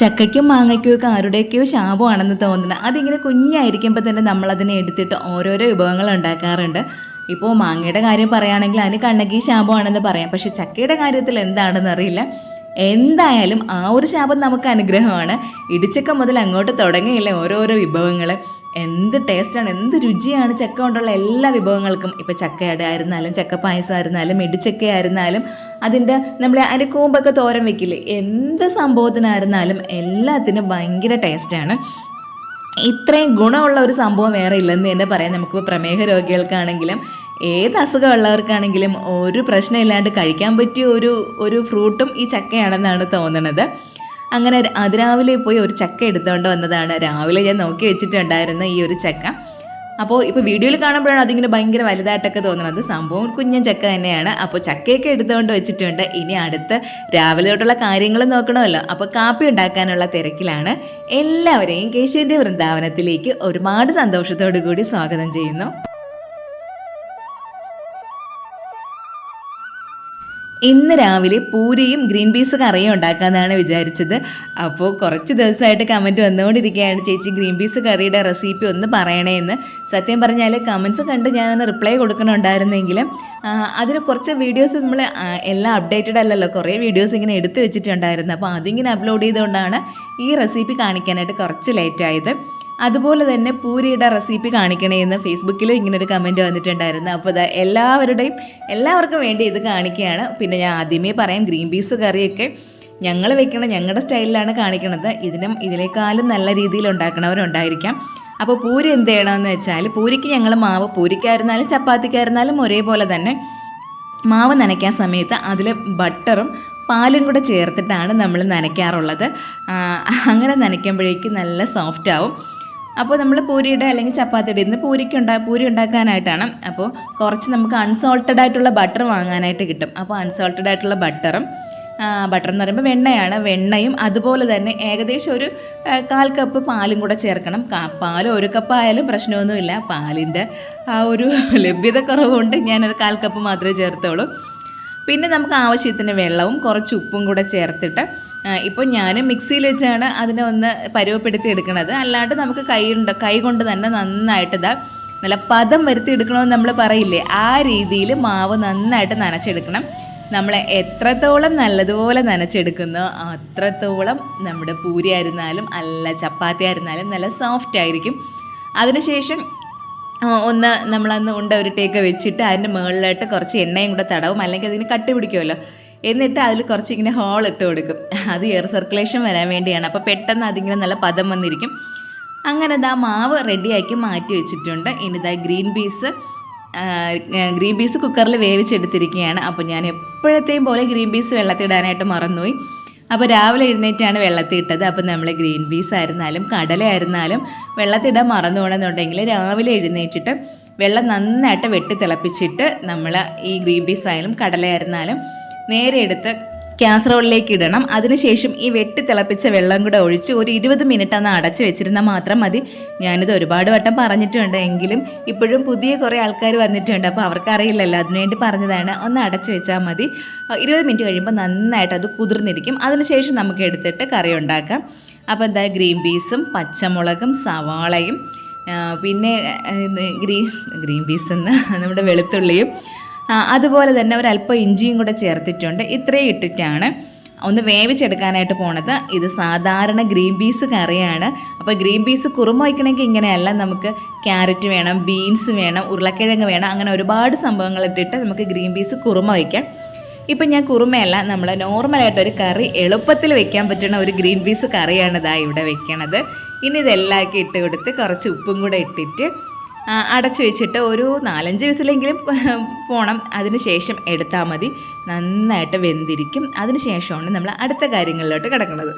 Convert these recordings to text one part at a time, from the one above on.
ചക്കയ്ക്കും മാങ്ങയ്ക്കും ഒക്കെ ആരുടെയൊക്കെയോ ശാപമാണെന്ന് തോന്നുന്നത്. അതിങ്ങനെ കുഞ്ഞായിരിക്കുമ്പോൾ തന്നെ നമ്മളതിനെ എടുത്തിട്ട് ഓരോരോ വിഭവങ്ങൾ ഉണ്ടാക്കാറുണ്ട്. ഇപ്പോൾ മാങ്ങയുടെ കാര്യം പറയുകയാണെങ്കിൽ അതിന് കണ്ണകി ശാപമാണെന്ന് പറയാം. പക്ഷെ ചക്കയുടെ കാര്യത്തിൽ എന്താണെന്ന് അറിയില്ല. എന്തായാലും ആ ഒരു ശാപം നമുക്ക് അനുഗ്രഹമാണ്. ഇടിച്ചക്ക മുതൽ അങ്ങോട്ട് തുടങ്ങിയില്ലേ ഓരോരോ വിഭവങ്ങൾ. എന്ത് ടേസ്റ്റാണ്, എന്ത് രുചിയാണ് ചക്ക കൊണ്ടുള്ള എല്ലാ വിഭവങ്ങൾക്കും. ഇപ്പോൾ ചക്കയുടെ ആയിരുന്നാലും ചക്ക പായസം ആയിരുന്നാലും ഇടിച്ചക്ക ആയിരുന്നാലും അതിൻ്റെ നമ്മൾ അതിൻ്റെ കൂമ്പൊക്കെ തോരൻ വെക്കില്ലേ, എന്ത് സംഭവത്തിനായിരുന്നാലും എല്ലാത്തിനും ഭയങ്കര ടേസ്റ്റാണ്. ഇത്രയും ഗുണമുള്ള ഒരു സംഭവം വേറെ ഇല്ലെന്ന് തന്നെ പറയാം. നമുക്കിപ്പോൾ പ്രമേഹ രോഗികൾക്കാണെങ്കിലും ഏത് അസുഖമുള്ളവർക്കാണെങ്കിലും ഒരു പ്രശ്നമില്ലാണ്ട് കഴിക്കാൻ പറ്റിയ ഒരു ഫ്രൂട്ടും ഈ ചക്കയാണെന്നാണ് തോന്നുന്നത്. അങ്ങനെ അതിരാവിലെ പോയി ഒരു ചക്ക എടുത്തുകൊണ്ട് വന്നതാണ്. രാവിലെ ഞാൻ നോക്കി വെച്ചിട്ടുണ്ടായിരുന്ന ഈ ഒരു ചക്ക. അപ്പോൾ ഇപ്പോൾ വീഡിയോയിൽ കാണുമ്പോഴാണ് അതിങ്ങനെ ഭയങ്കര വലുതായിട്ടൊക്കെ തോന്നുന്നത്. സംഭവം കുഞ്ഞൻ ചക്ക തന്നെയാണ്. അപ്പോൾ ചക്കയൊക്കെ എടുത്തുകൊണ്ട് വെച്ചിട്ടുണ്ട്. ഇനി അടുത്ത് രാവിലെ തൊട്ടുള്ള കാര്യങ്ങൾ നോക്കണമല്ലോ. അപ്പോൾ കാപ്പി ഉണ്ടാക്കാനുള്ള തിരക്കിലാണ്. എല്ലാവരെയും കേശവൻ്റെ വൃന്ദാവനത്തിലേക്ക് ഒരുപാട് സന്തോഷത്തോടു കൂടി സ്വാഗതം ചെയ്യുന്നു. ഇന്ന് രാവിലെ പൂരിയും ഗ്രീൻ പീസ് കറിയും ഉണ്ടാക്കാമെന്നാണ് വിചാരിച്ചത്. അപ്പോൾ കുറച്ച് ദിവസമായിട്ട് കമൻറ്റ് വന്നുകൊണ്ടിരിക്കുകയാണ്, ചേച്ചി ഗ്രീൻ പീസ് കറിയുടെ റെസിപ്പി ഒന്ന് പറയണേ എന്ന്. സത്യം പറഞ്ഞാൽ കമൻറ്റ്സ് കണ്ട് ഞാനൊന്ന് റിപ്ലൈ കൊടുക്കണുണ്ടായിരുന്നെങ്കിലും അതിന് കുറച്ച് വീഡിയോസ് നമ്മൾ എല്ലാം അപ്ഡേറ്റഡ് അല്ലല്ലോ, കുറേ വീഡിയോസ് ഇങ്ങനെ എടുത്തു വെച്ചിട്ടുണ്ടായിരുന്നു. അപ്പോൾ അതിങ്ങനെ അപ്ലോഡ് ചെയ്തുകൊണ്ടാണ് ഈ റെസിപ്പി കാണിക്കാനായിട്ട് കുറച്ച് ലേറ്റായത്. അതുപോലെ തന്നെ പൂരിയുടെ റെസിപ്പി കാണിക്കണേന്ന് ഫേസ്ബുക്കിലും ഇങ്ങനൊരു കമൻറ്റ് വന്നിട്ടുണ്ടായിരുന്നു. അപ്പോൾ ഇതാ എല്ലാവർക്കും വേണ്ടി ഇത് കാണിക്കുകയാണ്. പിന്നെ ഞാൻ ആദ്യമേ പറയാം, ഗ്രീൻ പീസ് കറിയൊക്കെ ഞങ്ങൾ വെക്കണം, ഞങ്ങളുടെ സ്റ്റൈലിലാണ് കാണിക്കണത്. ഇതിനേക്കാളും നല്ല രീതിയിൽ ഉണ്ടാക്കണവരുണ്ടായിരിക്കാം. അപ്പോൾ പൂരി എന്ത് ചെയ്യണമെന്ന് വെച്ചാൽ, പൂരിക്ക് ഞങ്ങൾ മാവ്, പൂരിക്കായിരുന്നാലും ചപ്പാത്തിക്കായിരുന്നാലും ഒരേപോലെ തന്നെ മാവ് നനയ്ക്കാൻ സമയത്ത് അതിൽ ബട്ടറും പാലും കൂടെ ചേർത്തിട്ടാണ് നമ്മൾ നനയ്ക്കാറുള്ളത്. അങ്ങനെ നനയ്ക്കുമ്പോഴേക്കും നല്ല സോഫ്റ്റ് ആവും. അപ്പോൾ നമ്മൾ പൂരിയുടെ അല്ലെങ്കിൽ ചപ്പാത്തിയുടെ ഇന്ന് പൂരി ഉണ്ടാക്കാനായിട്ടാണ്. അപ്പോൾ കുറച്ച് നമുക്ക് അൺസോൾട്ടഡ് ആയിട്ടുള്ള ബട്ടർ വാങ്ങാനായിട്ട് കിട്ടും. അപ്പോൾ അൺസോൾട്ടഡ് ആയിട്ടുള്ള ബട്ടർ എന്ന് പറയുമ്പോൾ വെണ്ണയും അതുപോലെ തന്നെ ഏകദേശം ഒരു 1/4 കപ്പ് പാലും കൂടെ ചേർക്കണം. പാൽ 1 കപ്പ് ആയാലും പ്രശ്നമൊന്നുമില്ല. പാലിൻ്റെ ആ ഒരു ലഭ്യത കുറവുകൊണ്ട് ഞാനൊരു 1/4 കപ്പ് മാത്രമേ ചേർത്തുള്ളൂ. പിന്നെ നമുക്ക് ആവശ്യത്തിന് വെള്ളവും കുറച്ച് ഉപ്പും കൂടെ ചേർത്തിട്ട്, ഇപ്പോൾ ഞാൻ മിക്സിയിൽ വെച്ചാണ് അതിനെ ഒന്ന് പരുവപ്പെടുത്തി എടുക്കുന്നത്. അല്ലാണ്ട് നമുക്ക് കൈ കൊണ്ട് തന്നെ നന്നായിട്ട് നല്ല പദം വരുത്തി എടുക്കണമെന്ന് നമ്മൾ പറയില്ലേ, ആ രീതിയിൽ മാവ് നന്നായിട്ട് നനച്ചെടുക്കണം. നമ്മൾ എത്രത്തോളം നല്ലതുപോലെ നനച്ചെടുക്കുന്നോ അത്രത്തോളം നമ്മുടെ പൂരി ആയിരുന്നാലും അല്ല ചപ്പാത്തി ആയിരുന്നാലും നല്ല സോഫ്റ്റ് ആയിരിക്കും. അതിനുശേഷം ഒന്ന് നമ്മളന്ന് ഉരുട്ടയൊക്കെ വെച്ചിട്ട് അതിൻ്റെ മുകളിലായിട്ട് കുറച്ച് എണ്ണയും കൂടെ തടവും, അല്ലെങ്കിൽ അതിന് കട്ടി പിടിക്കുമല്ലോ. എന്നിട്ട് അതിൽ കുറച്ച് ഇങ്ങനെ ഹോൾ ഇട്ട് കൊടുക്കും. അത് എയർ സർക്കുലേഷൻ വരാൻ വേണ്ടിയാണ്. അപ്പോൾ പെട്ടെന്ന് അതിങ്ങനെ നല്ല പദം വന്നിരിക്കും. അങ്ങനെ മാവ് റെഡിയാക്കി മാറ്റി വെച്ചിട്ടുണ്ട്. ഇനി ഗ്രീൻ പീസ് കുക്കറിൽ വേവിച്ചെടുത്തിരിക്കുകയാണ്. അപ്പോൾ ഞാൻ എപ്പോഴത്തെയും പോലെ ഗ്രീൻ പീസ് വെള്ളത്തിടാനായിട്ട് മറന്നുപോയി. അപ്പോൾ രാവിലെ എഴുന്നേറ്റാണ് വെള്ളത്തിട്ടത്. അപ്പോൾ നമ്മൾ ഗ്രീൻ പീസ് ആയിരുന്നാലും കടലയായിരുന്നാലും വെള്ളത്തിടാൻ മറന്നു പോകണമെന്നുണ്ടെങ്കിൽ രാവിലെ എഴുന്നേറ്റിട്ട് വെള്ളം നന്നായിട്ട് വെട്ടി തിളപ്പിച്ചിട്ട് നമ്മൾ ഈ ഗ്രീൻ പീസ് ആയാലും കടലയായിരുന്നാലും നേരെ എടുത്ത് കാസറോളിലേക്ക് ഇടണം. അതിനുശേഷം ഈ വെട്ടി തിളപ്പിച്ച വെള്ളം കൂടെ ഒഴിച്ച് ഒരു 20 മിനിറ്റ് ഒന്ന് അടച്ച് വെച്ചിരുന്നാൽ മാത്രം മതി. ഞാനിത് ഒരുപാട് വട്ടം പറഞ്ഞിട്ടുണ്ട്, എങ്കിലും ഇപ്പോഴും പുതിയ കുറേ ആൾക്കാർ വന്നിട്ടുണ്ട്. അപ്പോൾ അവർക്കറിയില്ലല്ലോ, അതിനുവേണ്ടി പറഞ്ഞതാണ്. ഒന്ന് അടച്ച് വെച്ചാൽ മതി. 20 മിനിറ്റ് കഴിയുമ്പോൾ നന്നായിട്ട് അത് കുതിർന്നിരിക്കും. അതിനുശേഷം നമുക്ക് എടുത്തിട്ട് കറി ഉണ്ടാക്കാം. അപ്പോൾ ഗ്രീൻ പീസും പച്ചമുളകും സവാളയും പിന്നെ ഗ്രീൻ പീസെന്ന് നമ്മുടെ വെളുത്തുള്ളിയും അതുപോലെ തന്നെ ഒരല്പം ഇഞ്ചിയും കൂടെ ചേർത്തിട്ടുണ്ട്. ഇത്രയും ഇട്ടിട്ടാണ് ഒന്ന് വേവിച്ചെടുക്കാനായിട്ട് പോണത്. ഇത് സാധാരണ ഗ്രീൻ പീസ് കറിയാണ്. അപ്പോൾ ഗ്രീൻ പീസ് കുറുമ വയ്ക്കണമെങ്കിൽ ഇങ്ങനെയല്ല, നമുക്ക് ക്യാരറ്റ് വേണം, ബീൻസ് വേണം, ഉരുളക്കിഴങ്ങ് വേണം, അങ്ങനെ ഒരുപാട് സംഭവങ്ങൾ ഇട്ടിട്ട് നമുക്ക് ഗ്രീൻ പീസ് കുറുമ വയ്ക്കാം. ഇപ്പം ഞാൻ കുറുമയല്ല, നമ്മൾ നോർമലായിട്ടൊരു കറി എളുപ്പത്തിൽ വെക്കാൻ പറ്റുന്ന ഒരു ഗ്രീൻ പീസ് കറിയാണ് ഇവിടെ വെക്കണത്. ഇനി ഇതെല്ലാം ഇട്ട് കൊടുത്ത് കുറച്ച് ഉപ്പും കൂടെ ഇട്ടിട്ട് അടച്ചു വെച്ചിട്ട് ഒരു 4-5 വിസിലെങ്കിലും പോകണം. അതിന് ശേഷം എടുത്താൽ മതി. നന്നായിട്ട് വെന്തിരിക്കും. അതിന് ശേഷമാണ് നമ്മൾ അടുത്ത കാര്യങ്ങളിലോട്ട് കിടക്കുന്നത്.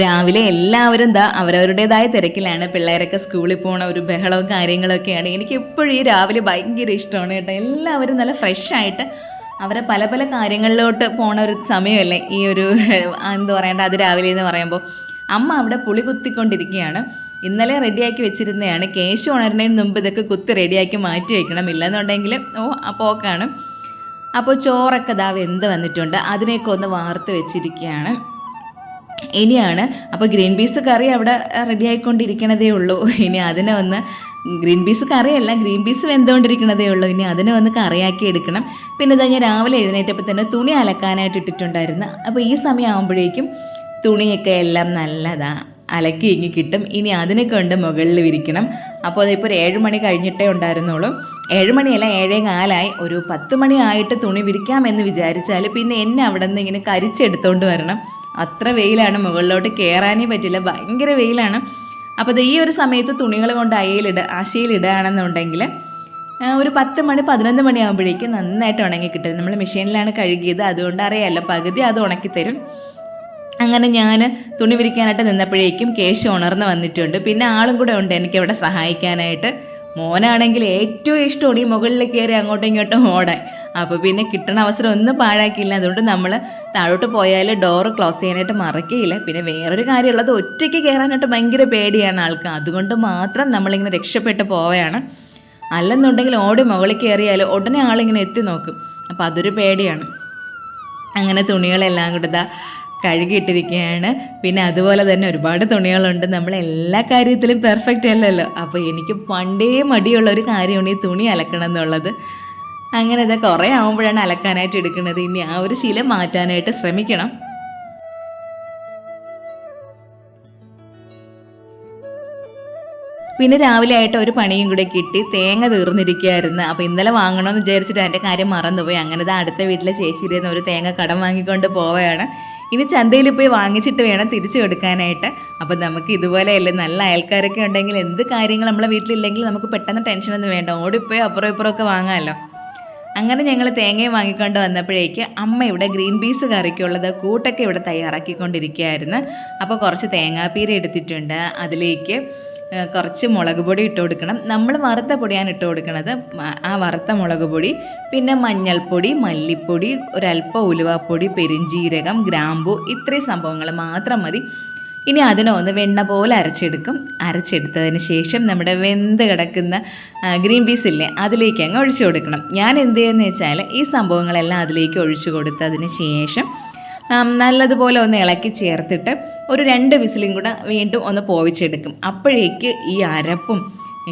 രാവിലെ എല്ലാവരും അവരവരുടേതായ തിരക്കിലാണ്. പിള്ളേരൊക്കെ സ്കൂളിൽ പോകണ ഒരു ബഹളവും കാര്യങ്ങളൊക്കെയാണ്. എനിക്ക് എപ്പോഴും ഈ രാവിലെ ഭയങ്കര ഇഷ്ടമാണ് കേട്ടോ. എല്ലാവരും നല്ല ഫ്രഷായിട്ട് അവരെ പല പല കാര്യങ്ങളിലോട്ട് പോണ ഒരു സമയമല്ലേ ഈ ഒരു എന്താ പറയേണ്ട അത് രാവിലെ എന്ന് പറയുമ്പോൾ. അമ്മ അവിടെ പുളി കുത്തിക്കൊണ്ടിരിക്കുകയാണ്. ഇന്നലെ റെഡിയാക്കി വെച്ചിരുന്നതാണ്. കേശു ഉണരുന്നതിന് മുമ്പ് ഇതൊക്കെ കുത്തി റെഡിയാക്കി മാറ്റി വയ്ക്കണം, ഇല്ലെന്നുണ്ടെങ്കിൽ പോക്കാണ്. അപ്പോൾ ചോറൊക്കെ ദാ വെന്ത് വന്നിട്ടുണ്ട്, അതിനെയൊക്കെ ഒന്ന് വാർത്ത് വെച്ചിരിക്കുകയാണ്. ഇനിയാണ് അപ്പോൾ ഗ്രീൻ പീസ് കറി അവിടെ റെഡി ആയിക്കൊണ്ടിരിക്കണതേ ഉള്ളൂ. ഇനി അതിനെ ഒന്ന് ഗ്രീൻ പീസ് കറിയല്ല, ഗ്രീൻ പീസ് വെന്തുകൊണ്ടിരിക്കണതേ ഉള്ളൂ. ഇനി അതിനെ ഒന്ന് കറിയാക്കി എടുക്കണം. പിന്നെ ഇതാ ഞാൻ രാവിലെ എഴുന്നേറ്റപ്പോൾ തന്നെ തുണി അലക്കാനായിട്ട് ഇട്ടിട്ടുണ്ടായിരുന്നു. അപ്പോൾ ഈ സമയം ആകുമ്പോഴേക്കും തുണിയൊക്കെ എല്ലാം നല്ലതാ അലക്കി ഇങ്ങി കിട്ടും. ഇനി അതിനെ കൊണ്ട് മുകളിൽ വിരിക്കണം. അപ്പോൾ അതിപ്പോൾ ഒരു 7 മണി കഴിഞ്ഞിട്ടേ ഉണ്ടായിരുന്നുള്ളൂ. 7 മണിയല്ല, 7:15. ഒരു 10 മണി ആയിട്ട് തുണി വിരിക്കാമെന്ന് വിചാരിച്ചാൽ പിന്നെ എന്നെ അവിടെ നിന്ന് ഇങ്ങനെ കരിച്ചെടുത്തോണ്ട് വരണം. അത്ര വെയിലാണ്, മുകളിലോട്ട് കയറാനേ പറ്റില്ല, ഭയങ്കര വെയിലാണ്. അപ്പോൾ ഈ ഒരു സമയത്ത് തുണികൾ കൊണ്ട് ആശയിലിടുകയാണെന്നുണ്ടെങ്കിൽ ഒരു 10 മണി 11 മണി ആകുമ്പോഴേക്കും നന്നായിട്ട് ഉണങ്ങി കിട്ടും. നമ്മൾ മെഷീനിലാണ് കഴുകിയത്, അതുകൊണ്ട് അറിയാമല്ലോ, പകുതി അത് ഉണക്കിത്തരും. അങ്ങനെ ഞാൻ തുണി വിരിക്കാനായിട്ട് നിന്നപ്പോഴേക്കും കേശു ഉണർന്ന് വന്നിട്ടുണ്ട്. പിന്നെ ആളും കൂടെ ഉണ്ട് എനിക്കവിടെ സഹായിക്കാനായിട്ട്. മോനാണെങ്കിൽ ഏറ്റവും ഇഷ്ടമാണ് ഈ മുകളിൽ കയറി അങ്ങോട്ടും ഇങ്ങോട്ടും ഓടാൻ. അപ്പോൾ പിന്നെ കിട്ടണ അവസരം ഒന്നും പാഴാക്കിയില്ല. അതുകൊണ്ട് നമ്മൾ താഴോട്ട് പോയാൽ ഡോറ് ക്ലോസ് ചെയ്യാനായിട്ട് മറക്കുകയില്ല. പിന്നെ വേറൊരു കാര്യമുള്ളത്, ഒറ്റയ്ക്ക് കയറാനായിട്ട് ഭയങ്കര പേടിയാണ് ആൾക്ക്. അതുകൊണ്ട് മാത്രം നമ്മളിങ്ങനെ രക്ഷപ്പെട്ട് പോവുകയാണ്. അല്ലെന്നുണ്ടെങ്കിൽ ഓടി മുകളിൽ കയറിയാൽ ഉടനെ ആളിങ്ങനെ എത്തി നോക്കും. അപ്പോൾ അതൊരു പേടിയാണ്. അങ്ങനെ തുണികളെല്ലാം കൂടെ കഴുകിയിട്ടിരിക്കുകയാണ്. പിന്നെ അതുപോലെ തന്നെ ഒരുപാട് തുണികളുണ്ട്. നമ്മൾ എല്ലാ കാര്യത്തിലും പെർഫെക്റ്റ് അല്ലല്ലോ. അപ്പോൾ എനിക്ക് പണ്ടേ മടിയുള്ള ഒരു കാര്യമാണ് ഈ തുണി അലക്കണം എന്നുള്ളത്. അങ്ങനെ ഇത് കുറേ ആകുമ്പോഴാണ് അലക്കാനായിട്ട് എടുക്കുന്നത്. ഇനി ആ ഒരു ശീലം മാറ്റാനായിട്ട് ശ്രമിക്കണം. പിന്നെ രാവിലെ ആയിട്ട് ഒരു പണിയും കൂടെ കിട്ടി, തേങ്ങ തീർന്നിരിക്കുകയായിരുന്നു. അപ്പോൾ ഇന്നലെ വാങ്ങണമെന്ന് വിചാരിച്ചിട്ട് അതിൻ്റെ കാര്യം മറന്നുപോയി. അങ്ങനെ അടുത്ത വീട്ടിലെ ചേച്ചിയുടെ ഒരു തേങ്ങ കടം വാങ്ങിക്കൊണ്ട് പോവുകയാണ്. ഇനി ചന്തയിൽ പോയി വാങ്ങിച്ചിട്ട് വേണം തിരിച്ചു കൊടുക്കാനായിട്ട്. അപ്പോൾ നമുക്ക് ഇതുപോലെയല്ലേ, നല്ല അയൽക്കാരൊക്കെ ഉണ്ടെങ്കിൽ എന്ത് കാര്യങ്ങൾ നമ്മളെ വീട്ടിലില്ലെങ്കിൽ നമുക്ക് പെട്ടെന്ന് ടെൻഷനൊന്നും വേണ്ട, ഓടിപ്പോയി അപ്പുറം ഇപ്പുറമൊക്കെ വാങ്ങാമല്ലോ. അങ്ങനെ ഞങ്ങൾ തേങ്ങയും വാങ്ങിക്കൊണ്ട് വന്നപ്പോഴേക്ക് അമ്മ ഇവിടെ ഗ്രീൻ പീസ് കറിക്കുള്ളത് കൂട്ടൊക്കെ ഇവിടെ തയ്യാറാക്കിക്കൊണ്ടിരിക്കുകയായിരുന്നു. അപ്പോൾ കുറച്ച് തേങ്ങാപ്പീര എടുത്തിട്ടുണ്ട്. അതിലേക്ക് കുറച്ച് മുളക് പൊടി ഇട്ട് കൊടുക്കണം. നമ്മൾ വറുത്ത പൊടിയാണ് ഇട്ട് കൊടുക്കുന്നത്, ആ വറുത്ത മുളക് പൊടി. പിന്നെ മഞ്ഞൾപ്പൊടി, മല്ലിപ്പൊടി, ഒരല്പം ഉലുവാപ്പൊടി, പെരിഞ്ജീരകം, ഗ്രാമ്പു, ഇത്രയും സംഭവങ്ങൾ മാത്രം മതി. ഇനി അതിനെ ഒന്ന് വെണ്ണ പോലെ അരച്ചെടുത്തതിന് ശേഷം നമ്മുടെ വെന്ത് കിടക്കുന്ന ഗ്രീൻ പീസ് ഇല്ലേ, അതിലേക്ക് അങ്ങ് ഒഴിച്ചു കൊടുക്കണം. ഞാൻ എന്ത് ചെയ്യുന്നത് വെച്ചാൽ ഈ സംഭവങ്ങളെല്ലാം അതിലേക്ക് ഒഴിച്ചു കൊടുത്തതിന് ശേഷം നല്ലതുപോലെ ഒന്ന് ഇളക്കി ചേർത്തിട്ട് ഒരു 2 വിസിലും കൂടെ വീണ്ടും ഒന്ന് പോവിച്ചെടുക്കും. അപ്പോഴേക്ക് ഈ അരപ്പും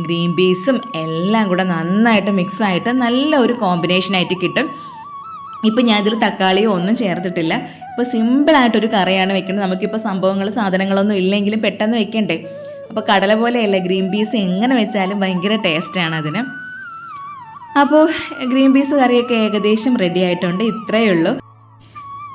ഗ്രീൻ പീസും എല്ലാം കൂടെ നന്നായിട്ട് മിക്സായിട്ട് നല്ല ഒരു കോമ്പിനേഷനായിട്ട് കിട്ടും. ഇപ്പം ഞാൻ ഇതിൽ തക്കാളിയോ ഒന്നും ചേർത്തിട്ടില്ല. ഇപ്പോൾ സിമ്പിളായിട്ടൊരു കറിയാണ് വെക്കുന്നത്. നമുക്കിപ്പോൾ സാധനങ്ങളൊന്നും ഇല്ലെങ്കിലും പെട്ടെന്ന് വെക്കണ്ടേ. അപ്പോൾ കടല പോലെയല്ല, ഗ്രീൻ പീസ് എങ്ങനെ വെച്ചാലും ഭയങ്കര ടേസ്റ്റാണ് അതിന്. അപ്പോൾ ഗ്രീൻ പീസ് കറിയൊക്കെ ഏകദേശം റെഡി ആയിട്ടുണ്ട്. ഇത്രയേ ഉള്ളൂ.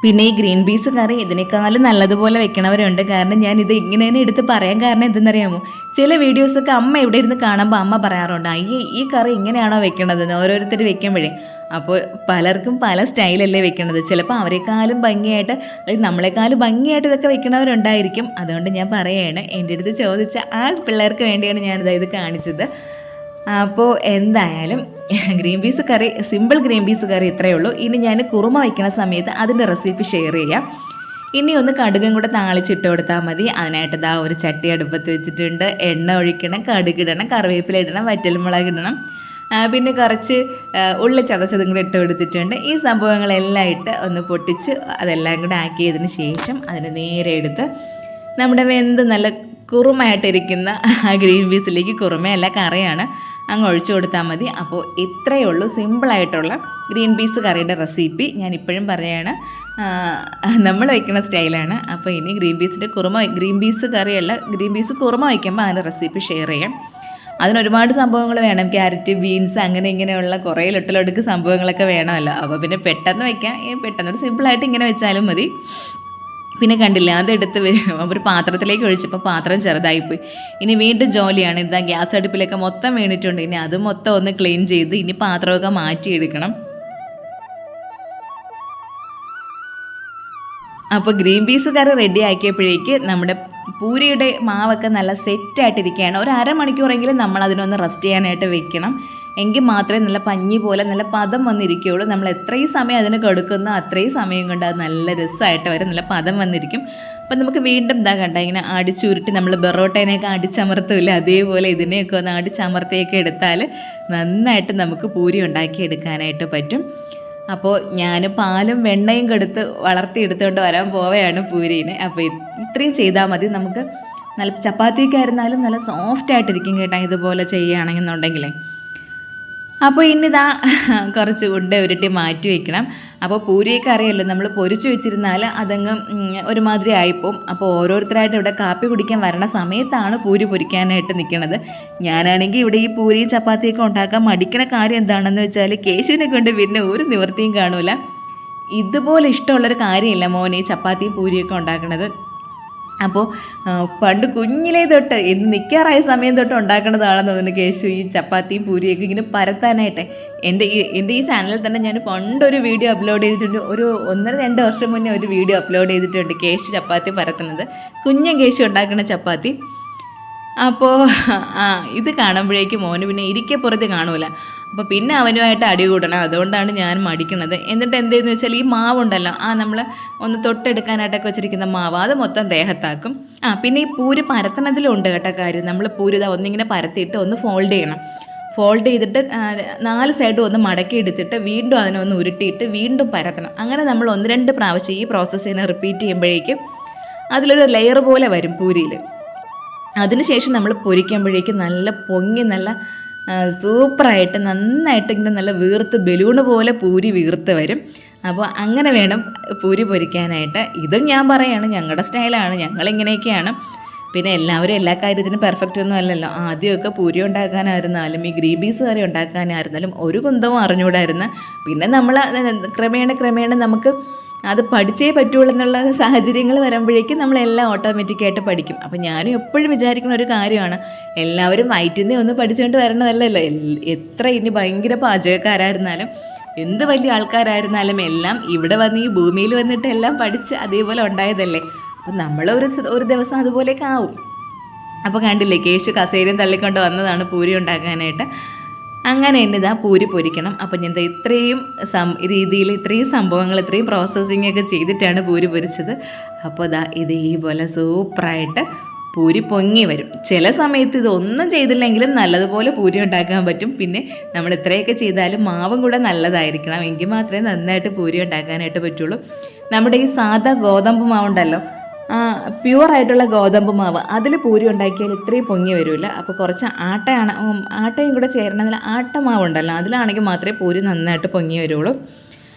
പിന്നെ ഈ ഗ്രീൻ പീസ് കറി ഇതിനേക്കാളും നല്ലതുപോലെ വെക്കണവരുണ്ട്. കാരണം ഞാൻ ഇത് ഇങ്ങനെ തന്നെ എടുത്ത് പറയാൻ കാരണം എന്തെന്നറിയാമോ, ചില വീഡിയോസൊക്കെ അമ്മ ഇവിടെ ഇരുന്ന് കാണുമ്പോൾ അമ്മ പറയാറുണ്ട്, അയ്യേ ഈ കറി ഇങ്ങനെയാണോ വെക്കണതെന്ന് ഓരോരുത്തർ വെക്കുമ്പോഴേ. അപ്പോൾ പലർക്കും പല സ്റ്റൈലല്ലേ വെക്കണത്. ചിലപ്പോൾ അവരെക്കാളും ഭംഗിയായിട്ട്, അല്ലെങ്കിൽ നമ്മളെക്കാളും ഭംഗിയായിട്ട് ഇതൊക്കെ വെക്കണവരുണ്ടായിരിക്കും. അതുകൊണ്ട് ഞാൻ പറയുകയാണ്, എൻ്റെ അടുത്ത് ചോദിച്ച ആ പിള്ളേർക്ക് വേണ്ടിയാണ് ഞാനിത് കാണിച്ചത്. അപ്പോൾ എന്തായാലും ഗ്രീൻ പീസ് കറി, സിമ്പിൾ ഗ്രീൻ പീസ് കറി ഇത്രയേ ഉള്ളൂ. ഇനി ഞാൻ കുറുമ വയ്ക്കുന്ന സമയത്ത് അതിൻ്റെ റെസിപ്പി ഷെയർ ചെയ്യാം. ഇനി ഒന്ന് കടുകും കൂടെ താളിച്ചിട്ട് കൊടുത്താൽ മതി. അതിനായിട്ട് ഒരു ചട്ടി അടുപ്പത്ത് വെച്ചിട്ടുണ്ട്. എണ്ണ ഒഴിക്കണം, കടുകിടണം, കറിവേപ്പില ഇടണം, വറ്റൽമുളക് ഇടണം, പിന്നെ കുറച്ച് ഉള്ളി ചതച്ചതും കൂടെ ഇട്ട് കൊടുത്തിട്ടുണ്ട്. ഈ സംഭവങ്ങളെല്ലാം ഇട്ട് ഒന്ന് പൊട്ടിച്ച് അതെല്ലാം കൂടെ ആക്കിയതിന് ശേഷം അതിന് നേരെ എടുത്ത് നമ്മുടെ വെന്ത് നല്ല കുറുമായിട്ടിരിക്കുന്ന ഗ്രീൻ പീസിലേക്ക്, കുറുമയല്ല കറിയാണ്, അങ്ങ് ഒഴിച്ചു കൊടുത്താൽ മതി. അപ്പോൾ ഇത്രയേ ഉള്ളൂ സിമ്പിളായിട്ടുള്ള ഗ്രീൻ പീസ് കറിയുടെ റെസിപ്പി. ഞാൻ ഇപ്പോഴും പറയുകയാണ്, നമ്മൾ വയ്ക്കുന്ന സ്റ്റൈലാണ്. അപ്പോൾ ഇനി ഗ്രീൻ പീസ് കറിയല്ല, ഗ്രീൻ പീസ് കുറുമ വയ്ക്കുമ്പോൾ അതിൻ്റെ റെസിപ്പി ഷെയർ ചെയ്യാം. അതിനൊരുപാട് സംഭവങ്ങൾ വേണം, ക്യാരറ്റ്, ബീൻസ്, അങ്ങനെ ഇങ്ങനെയുള്ള കുറേ ലൊട്ടിലൊടുക്ക് സംഭവങ്ങളൊക്കെ വേണമല്ലോ. അപ്പോൾ പിന്നെ പെട്ടെന്ന് വയ്ക്കാം, പെട്ടെന്നൊരു സിമ്പിളായിട്ട് ഇങ്ങനെ വെച്ചാലും മതി. പിന്നെ കണ്ടില്ല, അതെടുത്ത് ഒരു പാത്രത്തിലേക്ക് ഒഴിച്ചപ്പോൾ പാത്രം ചെറുതായിപ്പോയി. ഇനി വീണ്ടും ജോലിയാണ്. ഇതാ ഗ്യാസ് അടുപ്പിലൊക്കെ മൊത്തം വീണിട്ടുണ്ട്. ഇനി അത് മൊത്തം ഒന്ന് ക്ലീൻ ചെയ്ത് ഇനി പാത്രമൊക്കെ മാറ്റിയെടുക്കണം. അപ്പോൾ ഗ്രീൻ പീസ് കറി റെഡി ആക്കിയപ്പോഴേക്ക് നമ്മുടെ പൂരിയുടെ മാവൊക്കെ നല്ല സെറ്റായിട്ടിരിക്കുകയാണ്. ഒരു അരമണിക്കൂറെങ്കിലും നമ്മൾ അതിനൊന്ന് റെസ്റ്റ് ചെയ്യാനായിട്ട് വെക്കണം. എങ്കിൽ മാത്രമേ നല്ല പഞ്ഞി പോലെ നല്ല പദം വന്നിരിക്കുകയുള്ളൂ. നമ്മൾ എത്രയും സമയം അതിന് കൊടുക്കുന്നോ അത്രയും സമയം കൊണ്ട് അത് നല്ല രസമായിട്ട് വരും, നല്ല പദം വന്നിരിക്കും. അപ്പം നമുക്ക് വീണ്ടും ഇതാ കണ്ട ഇങ്ങനെ അടിച്ചുരുട്ടി നമ്മൾ ബെറോട്ടേനെയൊക്കെ അടിച്ചമർത്തില്ല, അതേപോലെ ഇതിനെയൊക്കെ ഒന്ന് അടിച്ചമർത്തിയൊക്കെ എടുത്താൽ നന്നായിട്ട് നമുക്ക് പൂരി ഉണ്ടാക്കി എടുക്കാനായിട്ട് പറ്റും. അപ്പോൾ ഞാൻ പാലും വെണ്ണയും കൊടുത്ത് വളർത്തിയെടുത്തുകൊണ്ട് വരാൻ പോവുകയാണ് പൂരീനെ. അപ്പോൾ ഇത്രയും ചെയ്താൽ മതി. നമുക്ക് നല്ല ചപ്പാത്തിക്കായിരുന്നാലും നല്ല സോഫ്റ്റായിട്ടിരിക്കും കേട്ടോ, ഇതുപോലെ ചെയ്യുകയാണെന്നുണ്ടെങ്കിലേ. അപ്പോൾ ഇനിതാ കുറച്ച് ഉണ്ട ഉരുട്ടി മാറ്റി വയ്ക്കണം. അപ്പോൾ പൂരിയൊക്കെ അറിയാമല്ലോ, നമ്മൾ പൊരിച്ചു വെച്ചിരുന്നാൽ അതങ്ങ് ഒരുമാതിരി ആയിപ്പോവും. അപ്പോൾ ഓരോരുത്തരായിട്ട് ഇവിടെ കാപ്പി കുടിക്കാൻ വരണ സമയത്താണ് പൂരി പൊരിക്കാനായിട്ട് നിൽക്കുന്നത്. ഞാനാണെങ്കിൽ ഇവിടെ ഈ പൂരിയും ചപ്പാത്തിയൊക്കെ ഉണ്ടാക്കാൻ മടിക്കണ കാര്യം എന്താണെന്ന് വെച്ചാൽ കേശുവിനെ കൊണ്ട് പിന്നെ ഒരു നിവൃത്തിയും കാണൂല. ഇതുപോലെ ഇഷ്ടമുള്ളൊരു കാര്യമില്ല മോനെ ഈ ചപ്പാത്തിയും പൂരിയൊക്കെ ഉണ്ടാക്കുന്നത്. അപ്പോൾ പണ്ട് കുഞ്ഞിലേ തൊട്ട് നിൽക്കാറായ സമയം തൊട്ട് ഉണ്ടാക്കുന്നതാണെന്ന് തോന്നുന്നു കേശു ഈ ചപ്പാത്തിയും പൂരിയൊക്കെ ഇങ്ങനെ പരത്താനായിട്ട്. എൻ്റെ ഈ ചാനലിൽ തന്നെ ഞാൻ പണ്ടൊരു വീഡിയോ അപ്ലോഡ് ചെയ്തിട്ടുണ്ട്, ഒരു 1-2 വർഷം മുന്നേ ഒരു വീഡിയോ അപ്ലോഡ് ചെയ്തിട്ടുണ്ട് കേശു ചപ്പാത്തി പരത്തുന്നത്, കുഞ്ഞൻ കേശു ഉണ്ടാക്കുന്ന ചപ്പാത്തി. അപ്പോൾ ഇത് കാണുമ്പോഴേക്കും മോന് പിന്നെ ഇരിക്കപ്പുറത്ത് കാണൂല. അപ്പോൾ പിന്നെ അവനുമായിട്ട് അടി കൂടണം, അതുകൊണ്ടാണ് ഞാൻ മടിക്കണത്. എന്നിട്ട് എന്തെന്ന് വെച്ചാൽ ഈ മാവുണ്ടല്ലോ, നമ്മൾ ഒന്ന് തൊട്ടെടുക്കാനായിട്ടൊക്കെ വെച്ചിരിക്കുന്ന മാവ് അത് മൊത്തം ദേഹത്താക്കും. പിന്നെ ഈ പൂരി പരത്തണതിലുണ്ട് കേട്ടോ കാര്യം. നമ്മൾ പൂരി ഒന്നിങ്ങനെ പരത്തിയിട്ട് ഒന്ന് ഫോൾഡ് ചെയ്യണം. ഫോൾഡ് ചെയ്തിട്ട് 4 സൈഡും ഒന്ന് മടക്കി എടുത്തിട്ട് വീണ്ടും അതിനൊന്ന് ഉരുട്ടിയിട്ട് വീണ്ടും പരത്തണം. അങ്ങനെ നമ്മൾ 1-2 പ്രാവശ്യം ഈ പ്രോസസ്സ് തന്നെ റിപ്പീറ്റ് ചെയ്യുമ്പോഴേക്കും അതിലൊരു ലെയർ പോലെ വരും പൂരിയിൽ. അതിനുശേഷം നമ്മൾ പൊരിക്കുമ്പോഴേക്കും നല്ല പൊങ്ങി നല്ല സൂപ്പറായിട്ട് നന്നായിട്ട് ഇങ്ങനെ നല്ല വീർത്ത് ബലൂണ് പോലെ പൂരി വീർത്ത് വരും. അപ്പോൾ അങ്ങനെ വേണം പൂരി പൊരിക്കാനായിട്ട്. ഇതും ഞാൻ പറയുകയാണ്, ഞങ്ങളുടെ സ്റ്റൈലാണ്, ഞങ്ങളിങ്ങനെയൊക്കെയാണ്. പിന്നെ എല്ലാവരും എല്ലാ കാര്യത്തിനും പെർഫെക്റ്റ് ഒന്നും അല്ലല്ലോ. ആദ്യമൊക്കെ പൂരി ഉണ്ടാക്കാനായിരുന്നാലും ഈ ഗ്രീൻ പീസ് കറി ഉണ്ടാക്കാനായിരുന്നാലും ഒരു കുന്തവും അറിഞ്ഞുകൂടായിരുന്നു. പിന്നെ നമ്മൾ ക്രമേണ നമുക്ക് അത് പഠിച്ചേ പറ്റുള്ളൂ എന്നുള്ള സാഹചര്യങ്ങൾ വരുമ്പോഴേക്കും നമ്മളെല്ലാം ഓട്ടോമാറ്റിക്കായിട്ട് പഠിക്കും. അപ്പോൾ ഞാനും എപ്പോഴും വിചാരിക്കുന്ന ഒരു കാര്യമാണ്, എല്ലാവരും വയറ്റിൽ നിന്ന് ഒന്ന് പഠിച്ചുകൊണ്ട് വരണതല്ലല്ലോ. എത്ര ഇനി ഭയങ്കര പാചകക്കാരായിരുന്നാലും എന്ത് വലിയ ആൾക്കാരായിരുന്നാലും എല്ലാം ഇവിടെ വന്ന് ഈ ഭൂമിയിൽ വന്നിട്ട് എല്ലാം പഠിച്ച് അതേപോലെ ഉണ്ടായതല്ലേ. അപ്പം നമ്മൾ ഒരു ദിവസം അതുപോലെയൊക്കെ ആവും. അപ്പോൾ കണ്ടില്ലേ കേശു കസേരയും തള്ളിക്കൊണ്ട് വന്നതാണ് പൂരി ഉണ്ടാക്കാനായിട്ട്. അങ്ങനെ തന്നെ ഇതാ പൂരി പൊരിക്കണം. അപ്പം ഞാൻ ഇത്രയും രീതിയിൽ ഇത്രയും സംഭവങ്ങൾ ഇത്രയും പ്രോസസ്സിങ് ഒക്കെ ചെയ്തിട്ടാണ് പൂരി പൊരിച്ചത്. അപ്പോൾ ഇതേപോലെ സൂപ്പറായിട്ട് പൂരി പൊങ്ങി വരും. ചില സമയത്ത് ഇതൊന്നും ചെയ്തില്ലെങ്കിലും നല്ലതുപോലെ പൂരി ഉണ്ടാക്കാൻ പറ്റും. പിന്നെ നമ്മൾ ഇത്രയൊക്കെ ചെയ്താലും മാവും കൂടെ നല്ലതായിരിക്കണം, എങ്കിൽ മാത്രമേ നന്നായിട്ട് പൂരി ഉണ്ടാക്കാനായിട്ട് പറ്റുള്ളൂ. നമ്മുടെ ഈ സാധാ ഗോതമ്പ് മാവുണ്ടല്ലോ, പ്യുവറായിട്ടുള്ള ഗോതമ്പ് മാവ്, അതിൽ പൂരി ഉണ്ടാക്കിയാൽ ഇത്രയും പൊങ്ങി വരില്ല. അപ്പോൾ കുറച്ച് ആട്ടയും കൂടെ ചേരണമെങ്കിൽ ആട്ടമാവുണ്ടല്ലോ, അതിലാണെങ്കിൽ മാത്രമേ പൂരി നന്നായിട്ട് പൊങ്ങി വരുള്ളൂ.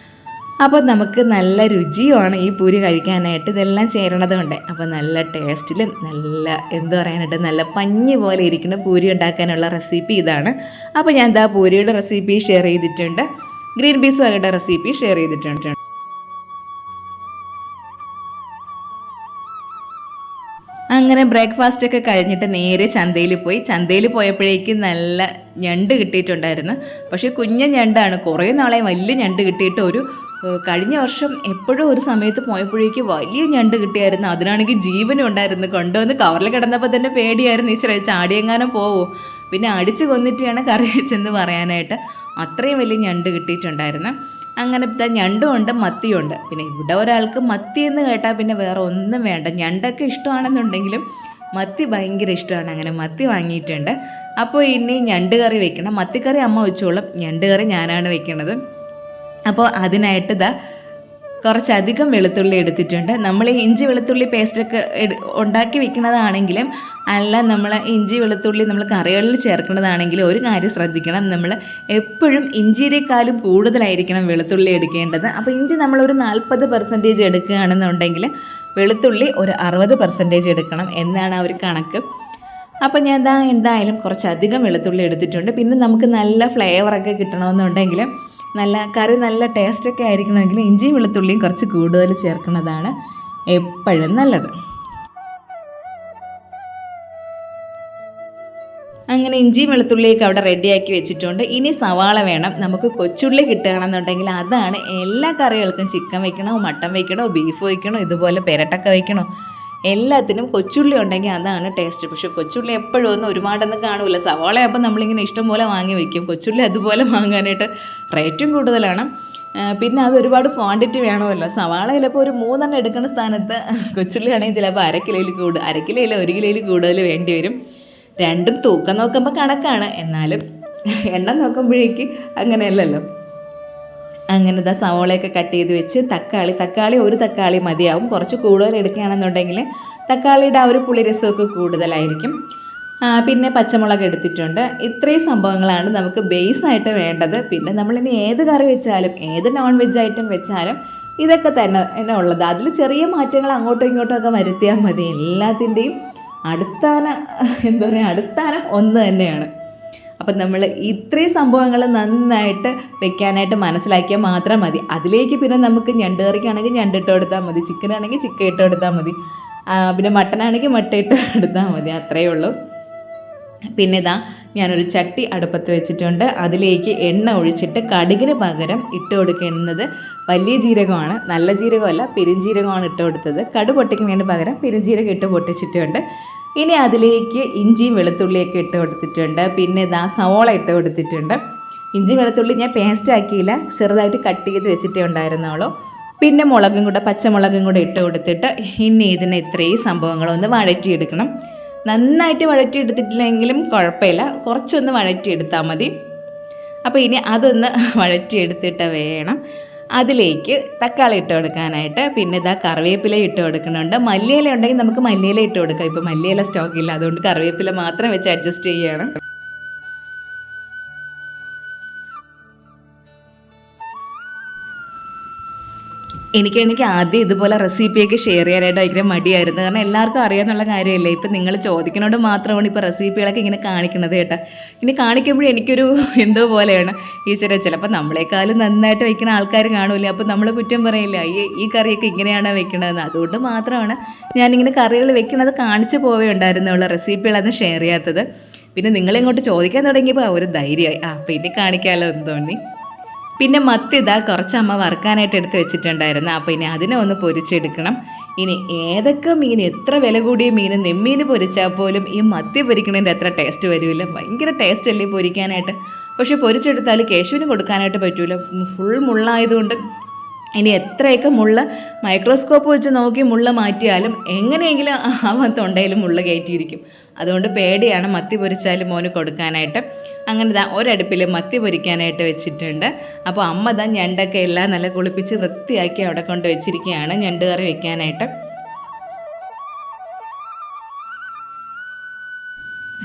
അപ്പോൾ നമുക്ക് നല്ല രുചിയുമാണ് ഈ പൂരി കഴിക്കാനായിട്ട്, ഇതെല്ലാം ചേരണത് കൊണ്ട്. അപ്പോൾ നല്ല ടേസ്റ്റിലും നല്ല നല്ല പഞ്ഞി പോലെ ഇരിക്കുന്ന പൂരി ഉണ്ടാക്കാനുള്ള റെസിപ്പി ഇതാണ്. അപ്പോൾ ഞാൻ പൂരിയുടെ റെസിപ്പി ഷെയർ ചെയ്തിട്ടുണ്ട്, ഗ്രീൻ പീസ് കറിയുടെ റെസിപ്പി ഷെയർ ചെയ്തിട്ടുണ്ട്. അങ്ങനെ ബ്രേക്ക്ഫാസ്റ്റ് ഒക്കെ കഴിഞ്ഞിട്ട് നേരെ ചന്തയിൽ പോയപ്പോഴേക്കും നല്ല ഞണ്ട് കിട്ടിയിട്ടുണ്ടായിരുന്നു. പക്ഷേ കുഞ്ഞൻ ഞണ്ടാണ്, കുറേ നാളെ വലിയ ഞണ്ട് കിട്ടിയിട്ട് കഴിഞ്ഞ വർഷം എപ്പോഴും ഒരു സമയത്ത് പോയപ്പോഴേക്കും വലിയ ഞണ്ട് കിട്ടിയായിരുന്നു. അതിനാണെങ്കിൽ ജീവനും ഉണ്ടായിരുന്നു. കൊണ്ടുവന്ന് കവറിൽ കിടന്നപ്പോൾ തന്നെ പേടിയായിരുന്നു, ഈശ്വര ചാടിയെങ്ങാനും പോവോ, പിന്നെ അടിച്ച് കൊന്നിട്ടാണ് കറി വെച്ചെന്ന് പറയാനായിട്ട്. അത്രയും വലിയ ഞണ്ട് കിട്ടിയിട്ടുണ്ടായിരുന്നു. അങ്ങനെ ഞണ്ടും ഉണ്ട് മത്തിയും ഉണ്ട്. പിന്നെ ഇവിടെ ഒരാൾക്ക് മത്തി എന്ന് കേട്ടാൽ പിന്നെ വേറെ ഒന്നും വേണ്ട. ഞണ്ടൊക്കെ ഇഷ്ടമാണെന്നുണ്ടെങ്കിലും മത്തി ഭയങ്കര ഇഷ്ടമാണ്. അങ്ങനെ മത്തി വാങ്ങിയിട്ടുണ്ട്. അപ്പോൾ ഇനി ഞണ്ട് കറി വെക്കണം. മത്തിക്കറി അമ്മ വെച്ചോളും, ഞണ്ട് കറി ഞാനാണ് വെക്കുന്നത്. അപ്പോൾ അതിനായിട്ട് കുറച്ചധികം വെളുത്തുള്ളി എടുത്തിട്ടുണ്ട്. നമ്മൾ ഇഞ്ചി വെളുത്തുള്ളി പേസ്റ്റൊക്കെ ഉണ്ടാക്കി വെക്കുന്നതാണെങ്കിലും അല്ല, നമ്മൾ ഇഞ്ചി വെളുത്തുള്ളി നമ്മൾ കറികളിൽ ചേർക്കുന്നതാണെങ്കിലും ഒരു കാര്യം ശ്രദ്ധിക്കണം, നമ്മൾ എപ്പോഴും ഇഞ്ചിയേക്കാളും കൂടുതലായിരിക്കണം വെളുത്തുള്ളി എടുക്കേണ്ടത്. അപ്പോൾ ഇഞ്ചി നമ്മളൊരു 40% എടുക്കുകയാണെന്നുണ്ടെങ്കിൽ വെളുത്തുള്ളി ഒരു 60% എടുക്കണം എന്നാണ് ആ ഒരു കണക്ക്. അപ്പോൾ ഞാൻ എന്തായാലും കുറച്ചധികം വെളുത്തുള്ളി എടുത്തിട്ടുണ്ട്. പിന്നെ നമുക്ക് നല്ല ഫ്ലേവറൊക്കെ കിട്ടണമെന്നുണ്ടെങ്കിൽ കറി നല്ല ടേസ്റ്റൊക്കെ ആയിരിക്കണമെങ്കിൽ ഇഞ്ചിയും വെളുത്തുള്ളിയും കുറച്ച് കൂടുതൽ ചേർക്കുന്നതാണ് എപ്പോഴും നല്ലത്. അങ്ങനെ ഇഞ്ചിയും വെളുത്തുള്ളിയൊക്കെ അവിടെ റെഡിയാക്കി വെച്ചിട്ടുണ്ട്. ഇനി സവാള വേണം. നമുക്ക് കൊച്ചുള്ളി കിട്ടുകയാണെന്നുണ്ടെങ്കിൽ അതാണ് എല്ലാ കറികൾക്കും, ചിക്കൻ വയ്ക്കണോ, മട്ടൻ വയ്ക്കണോ, ബീഫ് വയ്ക്കണോ, ഇതുപോലെ പെരട്ടൊക്കെ വയ്ക്കണോ, എല്ലാത്തിനും കൊച്ചുള്ളി ഉണ്ടെങ്കിൽ അതാണ് ടേസ്റ്റ്. പക്ഷേ കൊച്ചുള്ളി എപ്പോഴും ഒന്നും ഒരുപാടൊന്നും കാണൂല. സവാളയാകുമ്പോൾ നമ്മളിങ്ങനെ ഇഷ്ടംപോലെ വാങ്ങി വയ്ക്കും. കൊച്ചുള്ളി അതുപോലെ വാങ്ങാനായിട്ട് റേറ്റും കൂടുതലാണ്. പിന്നെ അത് ഒരുപാട് ക്വാണ്ടിറ്റി വേണമല്ലോ. സവാള ചിലപ്പോൾ ഒരു 3 എടുക്കുന്ന സ്ഥാനത്ത് കൊച്ചുള്ളി ആണെങ്കിൽ ചിലപ്പോൾ അര കിലോയിൽ 1 കിലോയിൽ കൂടുതൽ വേണ്ടി വരും. രണ്ടും തൂക്കം നോക്കുമ്പോൾ കണക്കാണ്, എന്നാലും എണ്ണം നോക്കുമ്പോഴേക്ക് അങ്ങനെയല്ലല്ലോ. അങ്ങനെ സവോളയൊക്കെ കട്ട് ചെയ്ത് വെച്ച് തക്കാളി ഒരു തക്കാളി മതിയാവും. കുറച്ച് കൂടുതൽ എടുക്കുകയാണെന്നുണ്ടെങ്കിൽ തക്കാളിയുടെ ആ ഒരു പുളിരസമൊക്കെ കൂടുതലായിരിക്കും. പിന്നെ പച്ചമുളക് എടുത്തിട്ടുണ്ട്. ഇത്രയും സംഭവങ്ങളാണ് നമുക്ക് ബേസായിട്ട് വേണ്ടത്. പിന്നെ നമ്മളിനി ഏത് കറി വെച്ചാലും ഏത് നോൺ വെജ് ഐറ്റം വെച്ചാലും ഇതൊക്കെ തന്നെ ഉള്ളത്. അതിൽ ചെറിയ മാറ്റങ്ങൾ അങ്ങോട്ടും ഇങ്ങോട്ടും ഒക്കെ വരുത്തിയാൽ മതി. എല്ലാത്തിൻ്റെയും അടിസ്ഥാനം ഒന്ന് തന്നെയാണ്. അപ്പം നമ്മൾ ഇത്രയും സംഭവങ്ങൾ നന്നായിട്ട് വെക്കാനായിട്ട് മനസ്സിലാക്കിയാൽ മാത്രം മതി. അതിലേക്ക് പിന്നെ നമുക്ക് ഞണ്ട് കറിക്കാണെങ്കിൽ ഞണ്ട് ഇട്ട് കൊടുത്താൽ മതി, ചിക്കനാണെങ്കിൽ ചിക്കൻ ഇട്ട് കൊടുത്താൽ മതി, പിന്നെ മട്ടനാണെങ്കിൽ മട്ടൻ ഇട്ട് എടുത്താൽ മതി. അത്രയേ ഉള്ളൂ. പിന്നെ ഞാനൊരു ചട്ടി അടുപ്പത്ത് വെച്ചിട്ടുണ്ട്. അതിലേക്ക് എണ്ണ ഒഴിച്ചിട്ട് കടുകിന് പകരം ഇട്ട് കൊടുക്കുന്നത് വലിയ ജീരകമാണ്, നല്ല ജീരകമല്ല പെരുംജീരകമാണ് ഇട്ട് കൊടുത്തത്. കടു പൊട്ടിക്കുന്നതിന് പകരം പെരുംജീരകം ഇട്ട് പൊട്ടിച്ചിട്ടുണ്ട്. ഇനി അതിലേക്ക് ഇഞ്ചിയും വെളുത്തുള്ളിയൊക്കെ ഇട്ട് കൊടുത്തിട്ടുണ്ട്. പിന്നെ സവോള ഇട്ട് കൊടുത്തിട്ടുണ്ട്. ഇഞ്ചി വെളുത്തുള്ളി ഞാൻ പേസ്റ്റ് ആക്കിയില്ല, ചെറുതായിട്ട് കട്ട് ചെയ്ത് വെച്ചിട്ടേ ഉണ്ടായിരുന്നുള്ളൂ. പിന്നെ പച്ചമുളകും കൂടെ ഇട്ട് കൊടുത്തിട്ട് ഇനി ഇതിന് ഇത്രയും സംഭവങ്ങളൊന്ന് വഴറ്റിയെടുക്കണം. നന്നായിട്ട് വഴറ്റിയെടുത്തിട്ടില്ലെങ്കിലും കുഴപ്പമില്ല, കുറച്ചൊന്ന് വഴറ്റിയെടുത്താൽ മതി. അപ്പോൾ ഇനി അതൊന്ന് വഴറ്റിയെടുത്തിട്ട് വേണം അതിലേക്ക് തക്കാളി ഇട്ട് കൊടുക്കാനായിട്ട്. പിന്നെ കറിവേപ്പില ഇട്ട് കൊടുക്കുന്നുണ്ട്. മല്ലിയില ഉണ്ടെങ്കിൽ നമുക്ക് മല്ലിയില ഇട്ട് കൊടുക്കാം. ഇപ്പോൾ മല്ലിയില സ്റ്റോക്കില്ല, അതുകൊണ്ട് കറിവേപ്പില മാത്രം വെച്ച് അഡ്ജസ്റ്റ് ചെയ്യുകയാണ്. എനിക്ക് ആദ്യം ഇതുപോലെ റെസിപ്പിയൊക്കെ ഷെയർ ചെയ്യാനായിട്ട് ഭയങ്കര മടിയായിരുന്നു. കാരണം എല്ലാവർക്കും അറിയാമെന്നുള്ള കാര്യമല്ലേ. ഇപ്പം നിങ്ങൾ ചോദിക്കുന്നതുകൊണ്ട് മാത്രമാണ് ഇപ്പോൾ റെസിപ്പികളൊക്കെ ഇങ്ങനെ കാണിക്കുന്നത് കേട്ടോ. ഇനി കാണിക്കുമ്പോഴും എനിക്കൊരു എന്തോ പോലെയാണ്. ചിലപ്പോൾ നമ്മളെക്കാളും നന്നായിട്ട് വയ്ക്കുന്ന ആൾക്കാർ കാണൂല്ലേ, അപ്പോൾ നമ്മൾ കുറ്റം പറയില്ല ഈ കറിയൊക്കെ ഇങ്ങനെയാണോ വെക്കണതെന്ന്. അതുകൊണ്ട് മാത്രമാണ് ഞാനിങ്ങനെ കറികൾ വെക്കുന്നത് കാണിച്ചു പോവേ ഉണ്ടായിരുന്നുള്ളൂ, റെസിപ്പികളൊന്നും ഷെയർ ചെയ്യാത്തത്. പിന്നെ നിങ്ങളിങ്ങോട്ട് ചോദിക്കാൻ തുടങ്ങിയപ്പോൾ ഒരു ധൈര്യമായി, പിന്നെ കാണിക്കാമല്ലോ എന്ന് തോന്നി. പിന്നെ മത്തി കുറച്ച് അമ്മ വറുക്കാനായിട്ട് എടുത്ത് വെച്ചിട്ടുണ്ടായിരുന്നു. അപ്പോൾ ഇനി അതിനെ ഒന്ന് പൊരിച്ചെടുക്കണം. ഇനി ഏതൊക്കെ മീൻ, എത്ര വില കൂടിയ മീൻ, നെമ്മീൻ പൊരിച്ചാൽ പോലും ഈ മത്തി പൊരിക്കണതിൻ്റെ അത്ര ടേസ്റ്റ് വരില്ല. ഭയങ്കര ടേസ്റ്റ് അല്ലേ പൊരിക്കാനായിട്ട്. പക്ഷെ പൊരിച്ചെടുത്താൽ കേശുവിന് കൊടുക്കാനായിട്ട് പറ്റില്ല, ഫുൾ മുള്ളായതുകൊണ്ട്. ഇനി എത്രയൊക്കെ മുള്ള മൈക്രോസ്കോപ്പ് വെച്ച് നോക്കി മുള്ള മാറ്റിയാലും എങ്ങനെയെങ്കിലും അവൻ തൊണ്ടയിൽ മുള്ള കയറ്റിയിരിക്കും. അതുകൊണ്ട് പേടിയാണ് മത്തി പൊരിച്ചാൽ മോന് കൊടുക്കാനായിട്ട്. അങ്ങനെ ഒരടുപ്പിൽ മത്തി പൊരിക്കാനായിട്ട് വെച്ചിട്ടുണ്ട്. അപ്പോൾ അമ്മ ഞണ്ടൊക്കെ എല്ലാം നല്ല കുളിപ്പിച്ച് വൃത്തിയാക്കി അവിടെ കൊണ്ട് വെച്ചിരിക്കുകയാണ് ഞണ്ട് കറി വെക്കാനായിട്ട്.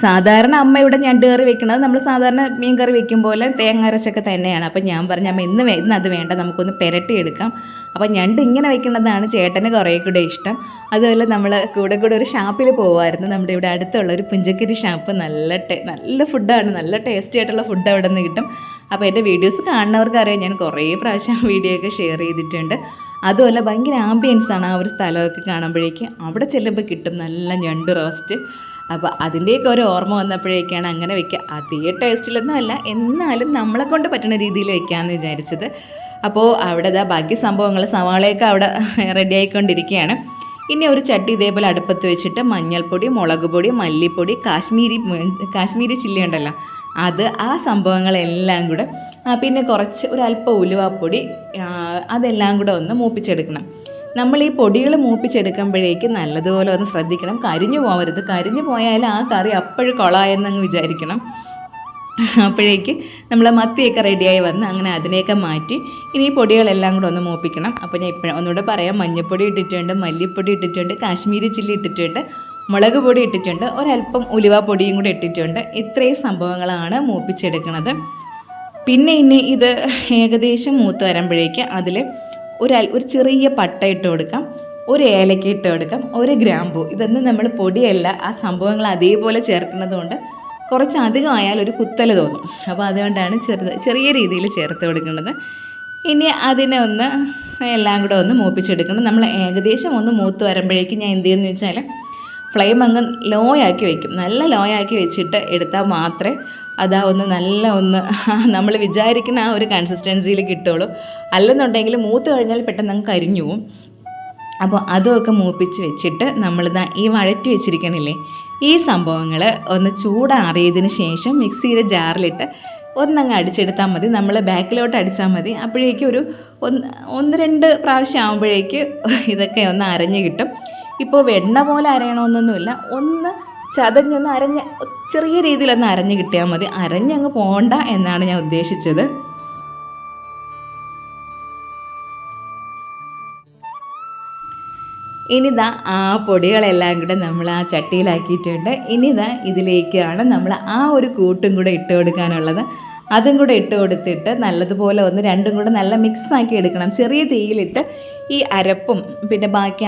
സാധാരണ അമ്മ ഇവിടെ ഞണ്ട് കറി വെക്കുന്നത് നമ്മൾ സാധാരണ മീൻ കറി വെക്കും പോലെ തേങ്ങ അരച്ചൊക്കെ തന്നെയാണ്. അപ്പം ഞാൻ പറഞ്ഞു അമ്മ ഇന്ന് അത് വേണ്ട, നമുക്കൊന്ന് പെരട്ടിയെടുക്കാം. അപ്പം ഞണ്ട് ഇങ്ങനെ വെക്കുന്നതാണ് ചേട്ടന് കുറേ കൂടെ ഇഷ്ടം. അതുപോലെ നമ്മൾ കൂടെ ഒരു ഷാപ്പിൽ പോകുമായിരുന്നു, നമ്മുടെ ഇവിടെ അടുത്തുള്ള ഒരു പുഞ്ചക്കരി ഷാപ്പ്. നല്ല ഫുഡാണ്, നല്ല ടേസ്റ്റി ആയിട്ടുള്ള ഫുഡ് അവിടെ നിന്ന് കിട്ടും. അപ്പോൾ എൻ്റെ വീഡിയോസ് കാണുന്നവർക്കറിയാം, ഞാൻ കുറേ പ്രാവശ്യം വീഡിയോ ഒക്കെ ഷെയർ ചെയ്തിട്ടുണ്ട്. അതുമല്ല ഭയങ്കര ആംബിയൻസാണ് ആ ഒരു സ്ഥലമൊക്കെ കാണുമ്പോഴേക്കും. അവിടെ ചെല്ലുമ്പോൾ കിട്ടും നല്ല ഞണ്ട് റോസ്റ്റ്. അപ്പോൾ അതിൻ്റെയൊക്കെ ഒരു ഓർമ്മ വന്നപ്പോഴേക്കാണ് അങ്ങനെ വെക്കുക. അതേ ടേസ്റ്റിലൊന്നും അല്ല, എന്നാലും നമ്മളെ കൊണ്ട് പറ്റുന്ന രീതിയിൽ വെക്കാമെന്ന് വിചാരിച്ചത്. അപ്പോൾ അവിടെ ബാക്കി സംഭവങ്ങൾ സവാളയൊക്കെ അവിടെ റെഡി ആയിക്കൊണ്ടിരിക്കുകയാണ്. ഇനി ഒരു ചട്ടി ഇതേപോലെ അടുപ്പത്ത് വെച്ചിട്ട് മഞ്ഞൾപ്പൊടി, മുളക് പൊടി, മല്ലിപ്പൊടി, കാശ്മീരി ചില്ലി ഉണ്ടല്ലോ അത്, ആ സംഭവങ്ങളെല്ലാം കൂടെ, പിന്നെ ഒരല്പം ഉലുവാപ്പൊടി, അതെല്ലാം കൂടെ ഒന്ന് മൂപ്പിച്ചെടുക്കണം. നമ്മൾ ഈ പൊടികൾ മൂപ്പിച്ചെടുക്കുമ്പോഴേക്ക് നല്ലതുപോലെ ഒന്ന് ശ്രദ്ധിക്കണം, കരിഞ്ഞു പോകരുത്. കരിഞ്ഞു പോയാൽ ആ കറി അപ്പോഴും കൊളായെന്നങ്ങ് വിചാരിക്കണം. അപ്പോഴേക്ക് നമ്മൾ മത്തിയൊക്കെ റെഡിയായി വന്ന് അങ്ങനെ അതിനെയൊക്കെ മാറ്റി ഇനി ഈ പൊടികളെല്ലാം കൂടെ ഒന്ന് മൂപ്പിക്കണം. അപ്പോൾ ഞാൻ ഇപ്പോഴും ഒന്നുകൂടെ പറയാം, മഞ്ഞൾപ്പൊടി ഇട്ടിട്ടുണ്ട്, മല്ലിപ്പൊടി ഇട്ടിട്ടുണ്ട്, കാശ്മീരി ചില്ലി ഇട്ടിട്ടുണ്ട്, മുളക് പൊടി ഇട്ടിട്ടുണ്ട്, ഒരല്പം ഉലുവാപ്പൊടിയും കൂടെ ഇട്ടിട്ടുണ്ട്. ഇത്രയും സംഭവങ്ങളാണ് മൂപ്പിച്ചെടുക്കുന്നത്. പിന്നെ ഇനി ഇത് ഏകദേശം മൂത്ത് വരുമ്പോഴേക്ക് അതിൽ ഒരു ചെറിയ പട്ട ഇട്ട് കൊടുക്കാം, ഒരു ഏലക്ക ഇട്ട് കൊടുക്കാം, ഒരു ഗ്രാമ്പൂ. ഇതൊന്നും നമ്മൾ പൊടിയല്ല, ആ സംഭവങ്ങൾ അതേപോലെ ചേർക്കുന്നത് കൊണ്ട് കുറച്ചധികം ആയാൽ ഒരു കുത്തൽ തോന്നും. അപ്പോൾ അതുകൊണ്ടാണ് ചെറിയ രീതിയിൽ ചേർത്ത് കൊടുക്കുന്നത്. ഇനി അതിനെ എല്ലാം കൂടെ ഒന്ന് മൂപ്പിച്ചെടുക്കണം. നമ്മൾ ഏകദേശം ഒന്ന് മൂത്ത് വരുമ്പോഴേക്കും ഞാൻ എന്ത് ചെയ്യുമെന്ന് വെച്ചാൽ ഫ്ലെയിം അങ്ങ് ലോ ആക്കി വയ്ക്കും. നല്ല ലോ ആക്കി വെച്ചിട്ട് എടുത്താൽ മാത്രമേ നമ്മൾ വിചാരിക്കുന്ന ആ ഒരു കൺസിസ്റ്റൻസിയിൽ കിട്ടുള്ളൂ. അല്ലെന്നുണ്ടെങ്കിൽ മൂത്ത് കഴിഞ്ഞാൽ പെട്ടെന്ന് അങ്ങ് കരിഞ്ഞു പോവും. അപ്പോൾ അതുമൊക്കെ മൂപ്പിച്ച് വെച്ചിട്ട് നമ്മളിതാ ഈ വഴറ്റി വെച്ചിരിക്കണില്ലേ, ഈ സംഭവങ്ങൾ ഒന്ന് ചൂടാറിയതിന് ശേഷം മിക്സിയുടെ ജാറിലിട്ട് ഒന്നങ്ങ് അടിച്ചെടുത്താൽ മതി. നമ്മൾ ബാക്കിലോട്ട് അടിച്ചാൽ മതി. അപ്പോഴേക്കും ഒരു ഒന്ന് രണ്ട് പ്രാവശ്യം ആകുമ്പോഴേക്ക് ഇതൊക്കെ ഒന്ന് അരഞ്ഞ് കിട്ടും. ഇപ്പോൾ വെണ്ണ പോലെ അരയണമെന്നൊന്നുമില്ല, ഒന്ന് ചതഞ്ഞൊന്ന് ചെറിയ രീതിയിലൊന്ന് അരഞ്ഞ് കിട്ടിയാൽ മതി. അരഞ്ഞങ്ങ് പോകണ്ട എന്നാണ് ഞാൻ ഉദ്ദേശിച്ചത്. ഇനിതാ ആ പൊടികളെല്ലാം കൂടെ നമ്മൾ ആ ചട്ടിയിലാക്കിയിട്ടുണ്ട്. ഇനിതാ ഇതിലേക്കാണ് നമ്മൾ ആ ഒരു കൂട്ടും കൂടെ ഇട്ട് കൊടുക്കാനുള്ളത്. അതും കൂടെ ഇട്ട് കൊടുത്തിട്ട് നല്ലതുപോലെ ഒന്ന് രണ്ടും കൂടെ നല്ല മിക്സാക്കി എടുക്കണം. ചെറിയ തീയിലിട്ട് ഈ അരപ്പും പിന്നെ ബാക്കി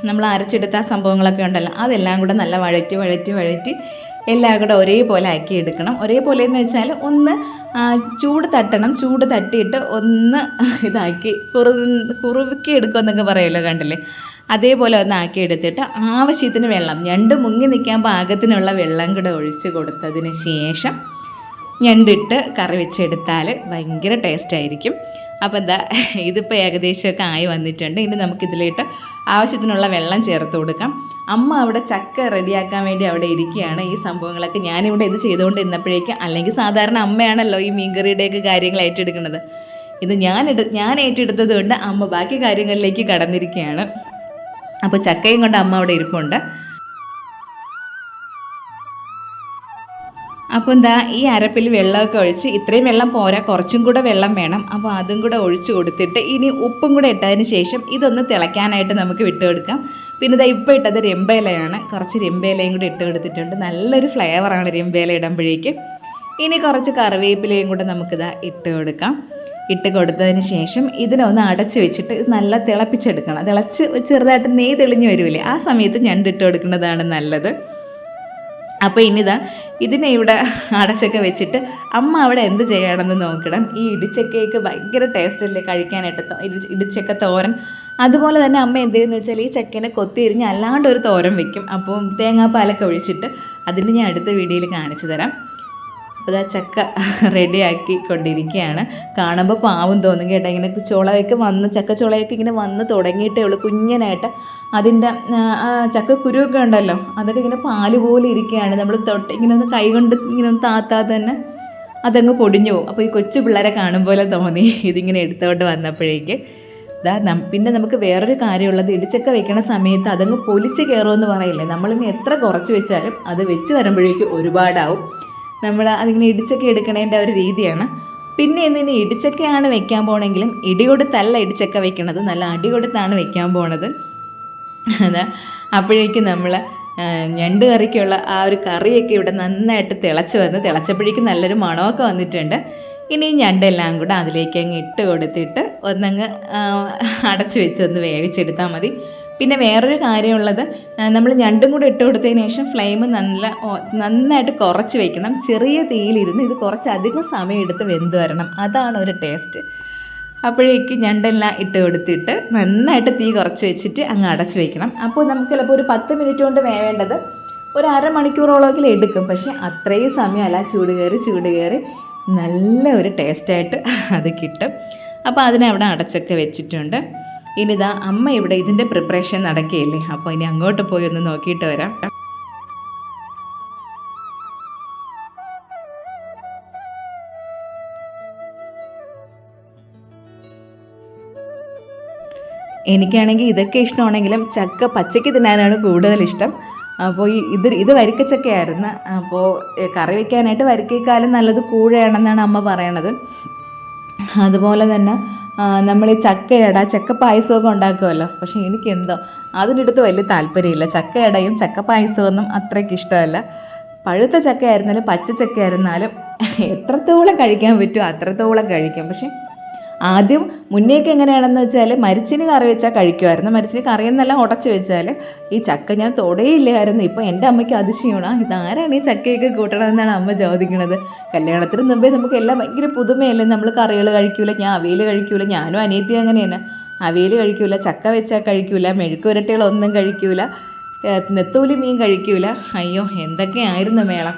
നമ്മൾ അരച്ചെടുത്ത സംഭവങ്ങളൊക്കെ ഉണ്ടല്ലോ, അതെല്ലാം കൂടെ നല്ല വഴറ്റി എല്ലാം കൂടെ ഒരേപോലെ ആക്കി എടുക്കണം. ഒരേപോലെ എന്ന് വെച്ചാൽ ഒന്ന് ചൂട് തട്ടണം. ചൂട് തട്ടിയിട്ട് ഒന്ന് ഇതാക്കി കുറുക്കി എടുക്കുമെന്നൊക്കെ പറയുമല്ലോ, കണ്ടില്ലേ? അതേപോലെ ഒന്ന് ആക്കി എടുത്തിട്ട് ആവശ്യത്തിന് വെള്ളം, ഞണ്ട് മുങ്ങി നിൽക്കാൻ പാകത്തിനുള്ള വെള്ളം കൂടെ ഒഴിച്ച് കൊടുത്തതിന് ശേഷം ഞണ്ടിട്ട് കറി വെച്ചെടുത്താൽ ഭയങ്കര ടേസ്റ്റായിരിക്കും. അപ്പോൾ എന്താ ഇതിപ്പോൾ ഏകദേശമൊക്കെ ആയി വന്നിട്ടുണ്ട്. ഇനി നമുക്കിതിലിട്ട് ആവശ്യത്തിനുള്ള വെള്ളം ചേർത്ത് കൊടുക്കാം. അമ്മ അവിടെ ചക്ക റെഡിയാക്കാൻ വേണ്ടി അവിടെ ഇരിക്കുകയാണ്. ഈ സംഭവങ്ങളൊക്കെ ഞാനിവിടെ ഇത് ചെയ്തുകൊണ്ട് ഇന്നപ്പോഴേക്കും, അല്ലെങ്കിൽ സാധാരണ അമ്മയാണല്ലോ ഈ മീൻകറിയുടെയൊക്കെ കാര്യങ്ങൾ ഏറ്റെടുക്കുന്നത്. ഇത് ഞാൻ ഏറ്റെടുത്തത് കൊണ്ട് അമ്മ ബാക്കി കാര്യങ്ങളിലേക്ക് കടന്നിരിക്കുകയാണ്. അപ്പോൾ ചക്കയും കൊണ്ട് അമ്മ അവിടെ ഇരിപ്പുണ്ട്. അപ്പോൾ എന്താ ഈ അരപ്പിൽ വെള്ളമൊക്കെ ഒഴിച്ച്, ഇത്രയും വെള്ളം പോരാ, കുറച്ചും കൂടെ വെള്ളം വേണം. അപ്പോൾ അതും കൂടെ ഒഴിച്ച് കൊടുത്തിട്ട് ഇനി ഉപ്പും കൂടെ ഇട്ടതിന് ശേഷം ഇതൊന്ന് തിളയ്ക്കാനായിട്ട് നമുക്ക് വിട്ടുകൊടുക്കാം. പിന്നെ ഇതാ ഇപ്പോൾ ഇട്ടത് രമ്പയിലയാണ്. കുറച്ച് രമ്പയിലയും കൂടി ഇട്ട് കൊടുത്തിട്ടുണ്ട്. നല്ലൊരു ഫ്ലേവറാണ് രമ്പയില ഇടുമ്പോഴേക്ക്. ഇനി കുറച്ച് കറിവേപ്പിലയും കൂടെ നമുക്കിതാ ഇട്ട് കൊടുക്കാം. ഇട്ട് കൊടുത്തതിന് ശേഷം ഇതിനൊന്ന് അടച്ച് വെച്ചിട്ട് ഇത് നല്ല തിളപ്പിച്ചെടുക്കണം. തിളച്ച് ചെറുതായിട്ട് നെയ്യ് തെളിഞ്ഞ് വരുമല്ലേ, ആ സമയത്ത് ഞണ്ടിട്ട് കൊടുക്കുന്നതാണ് നല്ലത്. അപ്പോൾ ഇനിതാ ഇതിനെ ഇവിടെ അടച്ചൊക്കെ വെച്ചിട്ട് അമ്മ അവിടെ എന്ത് ചെയ്യണമെന്ന് നോക്കണം. ഈ ഇടിച്ചക്കയ്ക്ക് ഭയങ്കര ടേസ്റ്റല്ലേ കഴിക്കാനായിട്ട്, ഇടിച്ചക്ക തോരൻ. അതുപോലെ തന്നെ അമ്മ എന്ത് ചെയ്യുമെന്ന് വെച്ചാൽ ഈ ചക്കേനെ കൊത്തിയിരിഞ്ഞ് അല്ലാണ്ട് ഒരു തോരൻ വെക്കും. അപ്പോൾ തേങ്ങാപ്പാലൊക്കെ ഒഴിച്ചിട്ട് അതിന് ഞാൻ അടുത്ത വീഡിയോയിൽ കാണിച്ചു തരാം. അപ്പോൾ ആ ചക്ക റെഡിയാക്കി കൊണ്ടിരിക്കുകയാണ്. കാണുമ്പോൾ പാവം തോന്നും കേട്ടോ. ഇങ്ങനെ ചക്കച്ചുളയൊക്കെ ഇങ്ങനെ വന്ന് തുടങ്ങിയിട്ടേ ഉള്ളൂ കുഞ്ഞനായിട്ട്. അതിൻ്റെ ചക്കക്കുരുവൊക്കെ ഉണ്ടല്ലോ, അതൊക്കെ ഇങ്ങനെ പാല് പോലെ ഇരിക്കുകയാണ്. നമ്മൾ ഇങ്ങനെ ഒന്ന് കൈ കൊണ്ട് ഇങ്ങനെ ഒന്ന് താത്താതെ തന്നെ അതങ്ങ് പൊടിഞ്ഞു പോകും. അപ്പോൾ ഈ കൊച്ചു പിള്ളേരെ കാണും പോലെ തോന്നി ഇതിങ്ങനെ എടുത്തോണ്ട് വന്നപ്പോഴേക്ക്. പിന്നെ നമുക്ക് വേറൊരു കാര്യമുള്ളത്, ഇടിച്ചക്ക വെക്കണ സമയത്ത് അതങ്ങ് പൊലിച്ച് കയറുമെന്ന് പറയില്ലേ, നമ്മളിനി എത്ര കുറച്ച് വെച്ചാലും അത് വെച്ച് വരുമ്പോഴേക്ക് ഒരുപാടാവും. നമ്മൾ അതിങ്ങനെ ഇടിച്ചക്ക എടുക്കണതിൻ്റെ ഒരു രീതിയാണ്. പിന്നെ ഇനി ഇടിച്ചക്കയാണ് വെക്കാൻ പോകണമെങ്കിലും ഇടികൊടുത്തല്ല ഇടിച്ചക്ക വെക്കണത്, നല്ല അടി കൊടുത്താണ് വെക്കാൻ പോണത്. അതാ അപ്പോഴേക്കും നമ്മൾ ഞണ്ട് കറിക്കുള്ള ആ ഒരു കറിയൊക്കെ ഇവിടെ നന്നായിട്ട് തിളച്ചപ്പോഴേക്കും നല്ലൊരു മണമൊക്കെ വന്നിട്ടുണ്ട്. ഇനി ഞണ്ടെല്ലാം കൂടെ അതിലേക്ക് അങ്ങ് ഇട്ട് കൊടുത്തിട്ട് ഒന്നങ്ങ് അടച്ച് വെച്ച് ഒന്ന് വേവിച്ചെടുത്താൽ മതി. പിന്നെ വേറൊരു കാര്യമുള്ളത്, നമ്മൾ ഞണ്ടും കൂടെ ഇട്ട് കൊടുത്തതിന് ശേഷം ഫ്ലെയിം നന്നായിട്ട് കുറച്ച് വയ്ക്കണം. ചെറിയ തീയിലിരുന്ന് ഇത് കുറച്ചധികം സമയം എടുത്ത് വെന്ത് വരണം, അതാണ് ഒരു ടേസ്റ്റ്. അപ്പോഴേക്ക് ഞണ്ടെല്ലാം ഇട്ട് കൊടുത്തിട്ട് നന്നായിട്ട് തീ കുറച്ച് വെച്ചിട്ട് അങ്ങ് അടച്ച് വയ്ക്കണം. അപ്പോൾ നമുക്ക് ചിലപ്പോൾ ഒരു 10 മിനിറ്റ് കൊണ്ട് വേവേണ്ടത് ഒരു അരമണിക്കൂറോളമെങ്കിലും എടുക്കും. പക്ഷേ അത്രയും സമയമല്ല, ചൂട് കയറി നല്ല ഒരു ടേസ്റ്റായിട്ട് അത് കിട്ടും. അപ്പോൾ അതിനവിടെ അടച്ചൊക്കെ വെച്ചിട്ടുണ്ട്. ഇനിതാ അമ്മ ഇവിടെ ഇതിൻ്റെ പ്രിപ്പറേഷൻ നടക്കുകയല്ലേ, അപ്പോൾ ഇനി അങ്ങോട്ട് പോയി ഒന്ന് നോക്കിയിട്ട് വരാം. എനിക്കാണെങ്കിൽ ഇതൊക്കെ ഇഷ്ടമാണെങ്കിലും ചക്ക പച്ചയ്ക്ക് തിന്നാനാണ് കൂടുതലിഷ്ടം. അപ്പോൾ ഇത് വരിക്കച്ചക്കയായിരുന്നു. അപ്പോൾ കറി വയ്ക്കാനായിട്ട് വരിക്കയ്ക്കാലും നല്ലത് കൂഴയാണെന്നാണ് അമ്മ പറയണത്. അതുപോലെ തന്നെ നമ്മൾ ഈ ചക്ക പായസമൊക്കെ ഉണ്ടാക്കുമല്ലോ, പക്ഷേ എനിക്കെന്തോ അതിനടുത്ത് വലിയ താല്പര്യമില്ല. ചക്കയടയും ചക്ക പായസമൊന്നും അത്രയ്ക്ക് ഇഷ്ടമല്ല. പഴുത്ത ചക്ക ആയിരുന്നാലും പച്ച ചക്ക ആയിരുന്നാലും എത്രത്തോളം കഴിക്കാൻ പറ്റുമോ അത്രത്തോളം കഴിക്കും. പക്ഷേ ആദ്യം മുന്നേക്ക് എങ്ങനെയാണെന്ന് വെച്ചാൽ മരിച്ചിന് കറി വെച്ചാൽ കഴിക്കുമായിരുന്നു. മരിച്ചിന് കറിയെന്നെല്ലാം ഉടച്ച് വെച്ചാൽ ഈ ചക്ക ഞാൻ തൊടയില്ലായിരുന്നു. ഇപ്പോൾ എൻ്റെ അമ്മയ്ക്ക് അതിശയമാണ്, ഇതാരാണ് ഈ ചക്കയൊക്കെ കൂട്ടണമെന്നാണ് അമ്മ ചോദിക്കുന്നത്. കല്യാണത്തിന് മുമ്പേ നമുക്ക് എല്ലാം ഭയങ്കര പുതുമയല്ലേ. നമ്മൾ കറികൾ കഴിക്കൂല, ഞാൻ അവിയൽ കഴിക്കൂല, ഞാനും അനിയത്തിയും അങ്ങനെയാണ്. അവിയൽ കഴിക്കൂല, ചക്ക വെച്ചാൽ കഴിക്കൂല, മെഴുക്ക് പുരട്ടികളൊന്നും കഴിക്കൂല, നെത്തോലി മീൻ കഴിക്കൂല. അയ്യോ എന്തൊക്കെയായിരുന്നു മേളം.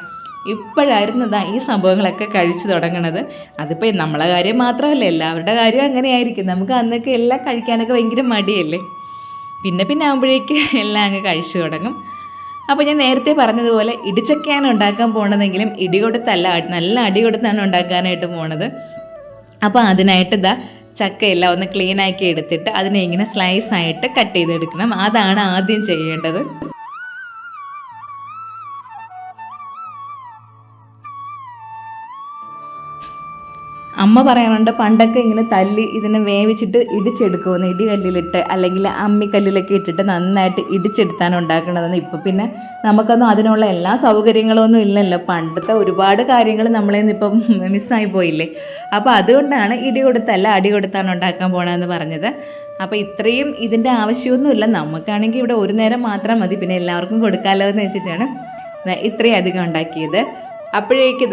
ഇപ്പോഴായിരുന്നതാ ഈ സംഭവങ്ങളൊക്കെ കഴിച്ചു തുടങ്ങണത്. അതിപ്പോൾ നമ്മളെ കാര്യം മാത്രമല്ല, എല്ലാവരുടെ കാര്യം അങ്ങനെയായിരിക്കും. നമുക്ക് അന്നൊക്കെ എല്ലാം കഴിക്കാനൊക്കെ ഭയങ്കര മടിയല്ലേ. പിന്നെ പിന്നെ ആകുമ്പോഴേക്ക് എല്ലാം അങ്ങ് കഴിച്ചു തുടങ്ങും. അപ്പോൾ ഞാൻ നേരത്തെ പറഞ്ഞതുപോലെ ഇടിച്ചക്കയാണ് ഉണ്ടാക്കാൻ പോണതെങ്കിലും ഇടികൊടുത്തല്ല, നല്ല അടി കൊടുത്താണ് ഉണ്ടാക്കാനായിട്ട് പോണത്. അപ്പോൾ അതിനായിട്ട് ചക്കയെല്ലാം ഒന്ന് ക്ലീനാക്കി എടുത്തിട്ട് അതിനെ ഇങ്ങനെ സ്ലൈസായിട്ട് കട്ട് ചെയ്തെടുക്കണം. അതാണ് ആദ്യം ചെയ്യേണ്ടത്. അമ്മ പറയാറുണ്ട് പണ്ടൊക്കെ ഇങ്ങനെ തല്ലി ഇതിനെ വേവിച്ചിട്ട് ഇടിച്ചെടുക്കുമെന്ന്, ഇടികല്ലിലിട്ട് അല്ലെങ്കിൽ അമ്മിക്കല്ലിലൊക്കെ ഇട്ടിട്ട് നന്നായിട്ട് ഇടിച്ചെടുത്താണ് ഉണ്ടാക്കണതെന്ന്. ഇപ്പോൾ പിന്നെ നമുക്കൊന്നും അതിനുള്ള എല്ലാ സൗകര്യങ്ങളൊന്നും ഇല്ലല്ലോ. പണ്ടത്തെ ഒരുപാട് കാര്യങ്ങൾ നമ്മളെ ഇപ്പം മിസ്സായി പോയില്ലേ. അപ്പോൾ അതുകൊണ്ടാണ് ഇടി കൊടുത്തല്ല അടി കൊടുത്താണ് ഉണ്ടാക്കാൻ പോകണമെന്ന് പറഞ്ഞത്. അപ്പോൾ ഇത്രയും ഇതിൻ്റെ ആവശ്യമൊന്നുമില്ല, നമുക്കാണെങ്കിൽ ഇവിടെ ഒരു നേരം മാത്രം മതി, പിന്നെ എല്ലാവർക്കും കൊടുക്കാമല്ലോ എന്ന് വെച്ചിട്ടാണ് ഇത്രയും അധികം ഉണ്ടാക്കിയത്. അപ്പോഴേക്ക്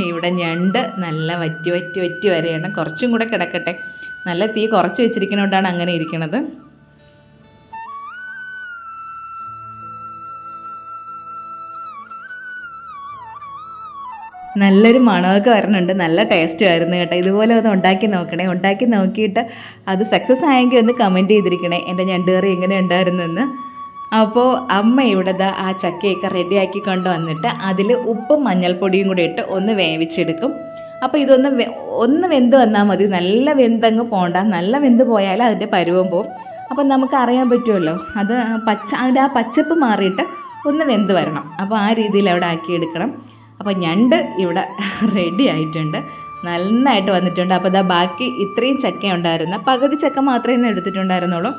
ഇവിടെ ഞണ്ട് നല്ല വറ്റി വറ്റി വറ്റി വരെയാണ്. കുറച്ചും കൂടെ കിടക്കട്ടെ, നല്ല തീ കുറച്ച് വെച്ചിരിക്കുന്നതുകൊണ്ടാണ് അങ്ങനെ ഇരിക്കുന്നത്. നല്ലൊരു മണമൊക്കെ വരുന്നുണ്ട്, നല്ല ടേസ്റ്റ് ആയിരുന്നു കേട്ടോ. ഇതുപോലെ ഒന്ന് ഉണ്ടാക്കി നോക്കണേ. ഉണ്ടാക്കി നോക്കിയിട്ട് അത് സക്സസ് ആയെങ്കിൽ ഒന്ന് കമൻറ്റ് ചെയ്തിരിക്കണേ എൻ്റെ ഞണ്ട് കറി എങ്ങനെ ഉണ്ടായിരുന്നെന്ന്. അപ്പോൾ അമ്മ ഇവിടെ ആ ചക്കയൊക്കെ റെഡിയാക്കി കൊണ്ട് വന്നിട്ട് അതിൽ ഉപ്പും മഞ്ഞൾപ്പൊടിയും കൂടി ഇട്ട് ഒന്ന് വേവിച്ചെടുക്കും. അപ്പോൾ ഒന്ന് വെന്ത് വന്നാൽ മതി, നല്ല വെന്തങ്ങ് പോകണ്ട. നല്ല വെന്ത് പോയാൽ അതിൻ്റെ പരുവം പോവും. അപ്പം നമുക്ക് അറിയാൻ പറ്റുമല്ലോ, അതിൻ്റെ ആ പച്ചപ്പ് മാറിയിട്ട് ഒന്ന് വെന്ത് വരണം. അപ്പോൾ ആ രീതിയിൽ അവിടെ ആക്കിയെടുക്കണം. അപ്പോൾ ഞണ്ട് ഇവിടെ റെഡി ആയിട്ടുണ്ട്, നന്നായിട്ട് വന്നിട്ടുണ്ട്. അപ്പോൾ ബാക്കി ഇത്രയും ചക്ക ഉണ്ടായിരുന്നു, പകുതി ചക്ക മാത്രമേ എടുത്തിട്ടുണ്ടായിരുന്നുള്ളൂ.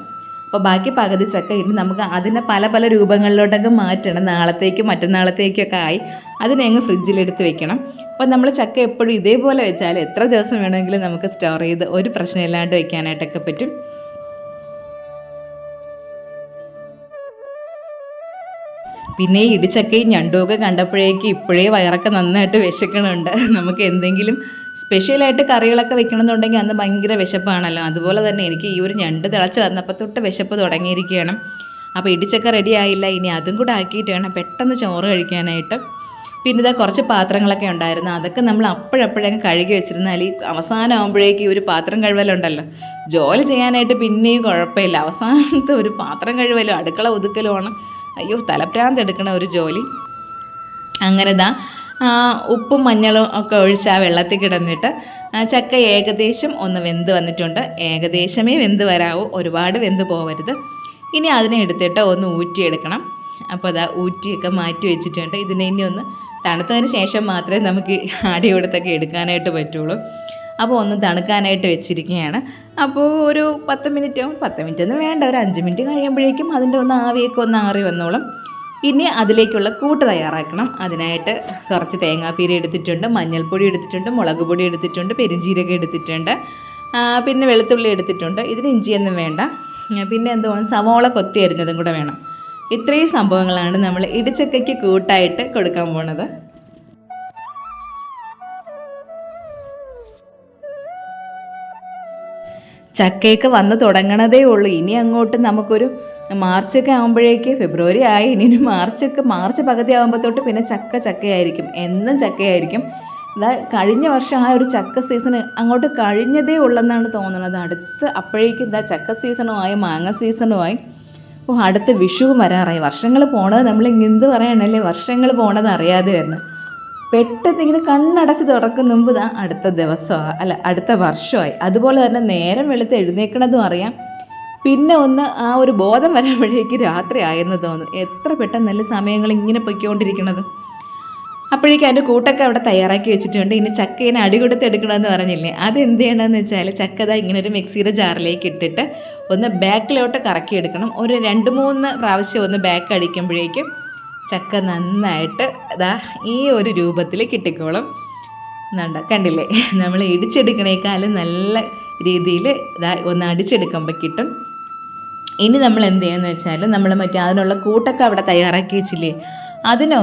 അപ്പോൾ ബാക്കി പകുതി ചക്ക ഇനി നമുക്ക് അതിനെ പല പല രൂപങ്ങളിലോട്ടൊക്കെ മാറ്റണം. നാളത്തേക്കും മറ്റന്നാളത്തേക്കൊക്കെ ആയി അതിനെ അങ്ങ് ഫ്രിഡ്ജിലെടുത്ത് വെക്കണം. അപ്പോൾ നമ്മൾ ചക്ക എപ്പോഴും ഇതേപോലെ വെച്ചാൽ എത്ര ദിവസം വേണമെങ്കിലും നമുക്ക് സ്റ്റോർ ചെയ്ത് ഒരു പ്രശ്നമില്ലാണ്ട് വെക്കാനായിട്ടൊക്കെ പറ്റും. പിന്നെ ഈ ഇടിച്ചക്കയും ഞണ്ടുമൊക്കെ കണ്ടപ്പോഴേക്ക് ഇപ്പോഴേ വയറൊക്കെ നന്നായിട്ട് വിശക്കണുണ്ട്. നമുക്ക് എന്തെങ്കിലും സ്പെഷ്യലായിട്ട് കറികളൊക്കെ വെക്കണമെന്നുണ്ടെങ്കിൽ അന്ന് ഭയങ്കര വിശപ്പാണല്ലോ. അതുപോലെ തന്നെ എനിക്ക് ഈ ഒരു ഞണ്ട് തിളച്ച് വന്നപ്പോൾ തൊട്ട് വിശപ്പ് തുടങ്ങിയിരിക്കുകയാണ്. അപ്പോൾ ഇടിച്ചക്ക റെഡി ആയില്ല, ഇനി അതും കൂടെ ആക്കിയിട്ട് വേണം പെട്ടെന്ന് ചോറ് കഴിക്കാനായിട്ട്. പിന്നെ കുറച്ച് പാത്രങ്ങളൊക്കെ ഉണ്ടായിരുന്നു, അതൊക്കെ നമ്മൾ അപ്പോഴപ്പോഴങ്ങ് കഴുകി വെച്ചിരുന്നാൽ ഈ അവസാനം ആകുമ്പോഴേക്ക് ഈ ഒരു പാത്രം കഴുകലുണ്ടല്ലോ, ജോലി ചെയ്യാനായിട്ട് പിന്നെയും കുഴപ്പമില്ല. അവസാനത്തെ ഒരു പാത്രം കഴുകലും അടുക്കള ഒതുക്കലുമാണ് അയ്യോ തലപ്രാന്ത് എടുക്കണ ഒരു ജോലി. അങ്ങനെ ഉപ്പും മഞ്ഞളും ഒക്കെ ഒഴിച്ച് ആ വെള്ളത്തിൽ കിടന്നിട്ട് ചക്ക ഏകദേശം ഒന്ന് വെന്ത് വന്നിട്ടുണ്ട്. ഏകദേശമേ വെന്ത് വരാവൂ, ഒരുപാട് വെന്ത് പോകരുത്. ഇനി അതിനെ എടുത്തിട്ട് ഒന്ന് ഊറ്റിയെടുക്കണം. അപ്പോൾ ഊറ്റിയൊക്കെ മാറ്റി വെച്ചിട്ടുണ്ട്. ഇതിനെ ഇനി ഒന്ന് തണുത്തതിന് ശേഷം മാത്രമേ നമുക്ക് അടി കൊടുത്തൊക്കെ എടുക്കാനായിട്ട് പറ്റുള്ളൂ. അപ്പോൾ ഒന്ന് തണുക്കാനായിട്ട് വെച്ചിരിക്കുകയാണ്. അപ്പോൾ ഒരു 10 മിനിറ്റൊന്നും വേണ്ട, ഒരു 5 മിനിറ്റ് കഴിയുമ്പോഴേക്കും അതിൻ്റെ ഒന്ന് ആവിയൊക്കെ ഒന്ന് ആറി വന്നോളും. ഇനി അതിലേക്കുള്ള കൂട്ട് തയ്യാറാക്കണം. അതിനായിട്ട് കുറച്ച് തേങ്ങാപ്പീര എടുത്തിട്ടുണ്ട്, മഞ്ഞൾപ്പൊടി എടുത്തിട്ടുണ്ട്, മുളക് പൊടി എടുത്തിട്ടുണ്ട്, പെരിഞ്ചീരകം എടുത്തിട്ടുണ്ട്, പിന്നെ വെളുത്തുള്ളി എടുത്തിട്ടുണ്ട്. ഇതിന് ഇഞ്ചിയൊന്നും വേണ്ട. പിന്നെ സവോള കൊത്തി അരിഞ്ഞതും കൂടെ വേണം. ഇത്രയും സംഭവങ്ങളാണ് നമ്മൾ ഇടിച്ചക്കയ്ക്ക് കൂട്ടായിട്ട് കൊടുക്കാൻ പോണത്. ചക്കയൊക്കെ വന്ന് തുടങ്ങണതേ ഉള്ളൂ. ഇനി അങ്ങോട്ട് നമുക്കൊരു മാർച്ചൊക്കെ ആകുമ്പോഴേക്ക്, ഫെബ്രുവരി ആയി, ഇനി മാർച്ച് പകുതി ആകുമ്പോൾ തൊട്ട് പിന്നെ ചക്കയായിരിക്കും, എന്നും ചക്കയായിരിക്കും. കഴിഞ്ഞ വർഷം ആ ഒരു ചക്ക സീസൺ അങ്ങോട്ട് കഴിഞ്ഞതേ ഉള്ളെന്നാണ് തോന്നുന്നത്. അപ്പോഴേക്കും ചക്ക സീസണുമായി, മാങ്ങ സീസണുമായി. അടുത്ത വിഷുവും വരാറായി. വർഷങ്ങൾ പോണത് നമ്മൾ എന്ത് പറയാനല്ലേ, വർഷങ്ങൾ പോണത് അറിയാതെ വരുന്നു. പെട്ടെന്ന് ഇങ്ങനെ കണ്ണടച്ച് തുറക്കും മുമ്പ് അടുത്ത ദിവസമാണ്, അടുത്ത വർഷമായി. അതുപോലെ തന്നെ നേരം വെളുത്ത് എഴുന്നേക്കണതും അറിയാം. പിന്നെ ആ ഒരു ബോധം വരുമ്പോഴേക്ക് രാത്രി ആയെന്ന് തോന്നും. എത്ര പെട്ടെന്ന് നല്ല സമയങ്ങൾ ഇങ്ങനെ പൊയ്ക്കൊണ്ടിരിക്കണത്. അപ്പോഴേക്കും അതിൻ്റെ കൂട്ടൊക്കെ അവിടെ തയ്യാറാക്കി വെച്ചിട്ടുണ്ട്. ഇനി ചക്കേനെ അടി കൊടുത്ത് എടുക്കണമെന്ന് പറഞ്ഞില്ലേ, അതെന്ത് ചെയ്യണമെന്ന് വെച്ചാൽ ചക്ക ഇങ്ങനെ ഒരു മിക്സിയുടെ ജാറിലേക്ക് ഇട്ടിട്ട് ഒന്ന് ബാക്കിലോട്ട് കറക്കി എടുക്കണം. ഒരു 2-3 പ്രാവശ്യം ഒന്ന് ബാക്ക് അടിക്കുമ്പോഴേക്കും ചക്ക നന്നായിട്ട് ഈ ഒരു രൂപത്തിൽ കിട്ടിക്കോളും. കണ്ടില്ലേ, നമ്മൾ ഇടിച്ചെടുക്കണേക്കാളും നല്ല രീതിയിൽ ഒന്ന് അടിച്ചെടുക്കുമ്പോൾ കിട്ടും. ഇനി നമ്മൾ എന്ത് ചെയ്യുമെന്ന് വെച്ചാൽ നമ്മൾ അതിനുള്ള കൂട്ടൊക്കെ അവിടെ തയ്യാറാക്കി വെച്ചില്ലേ, അതിനെ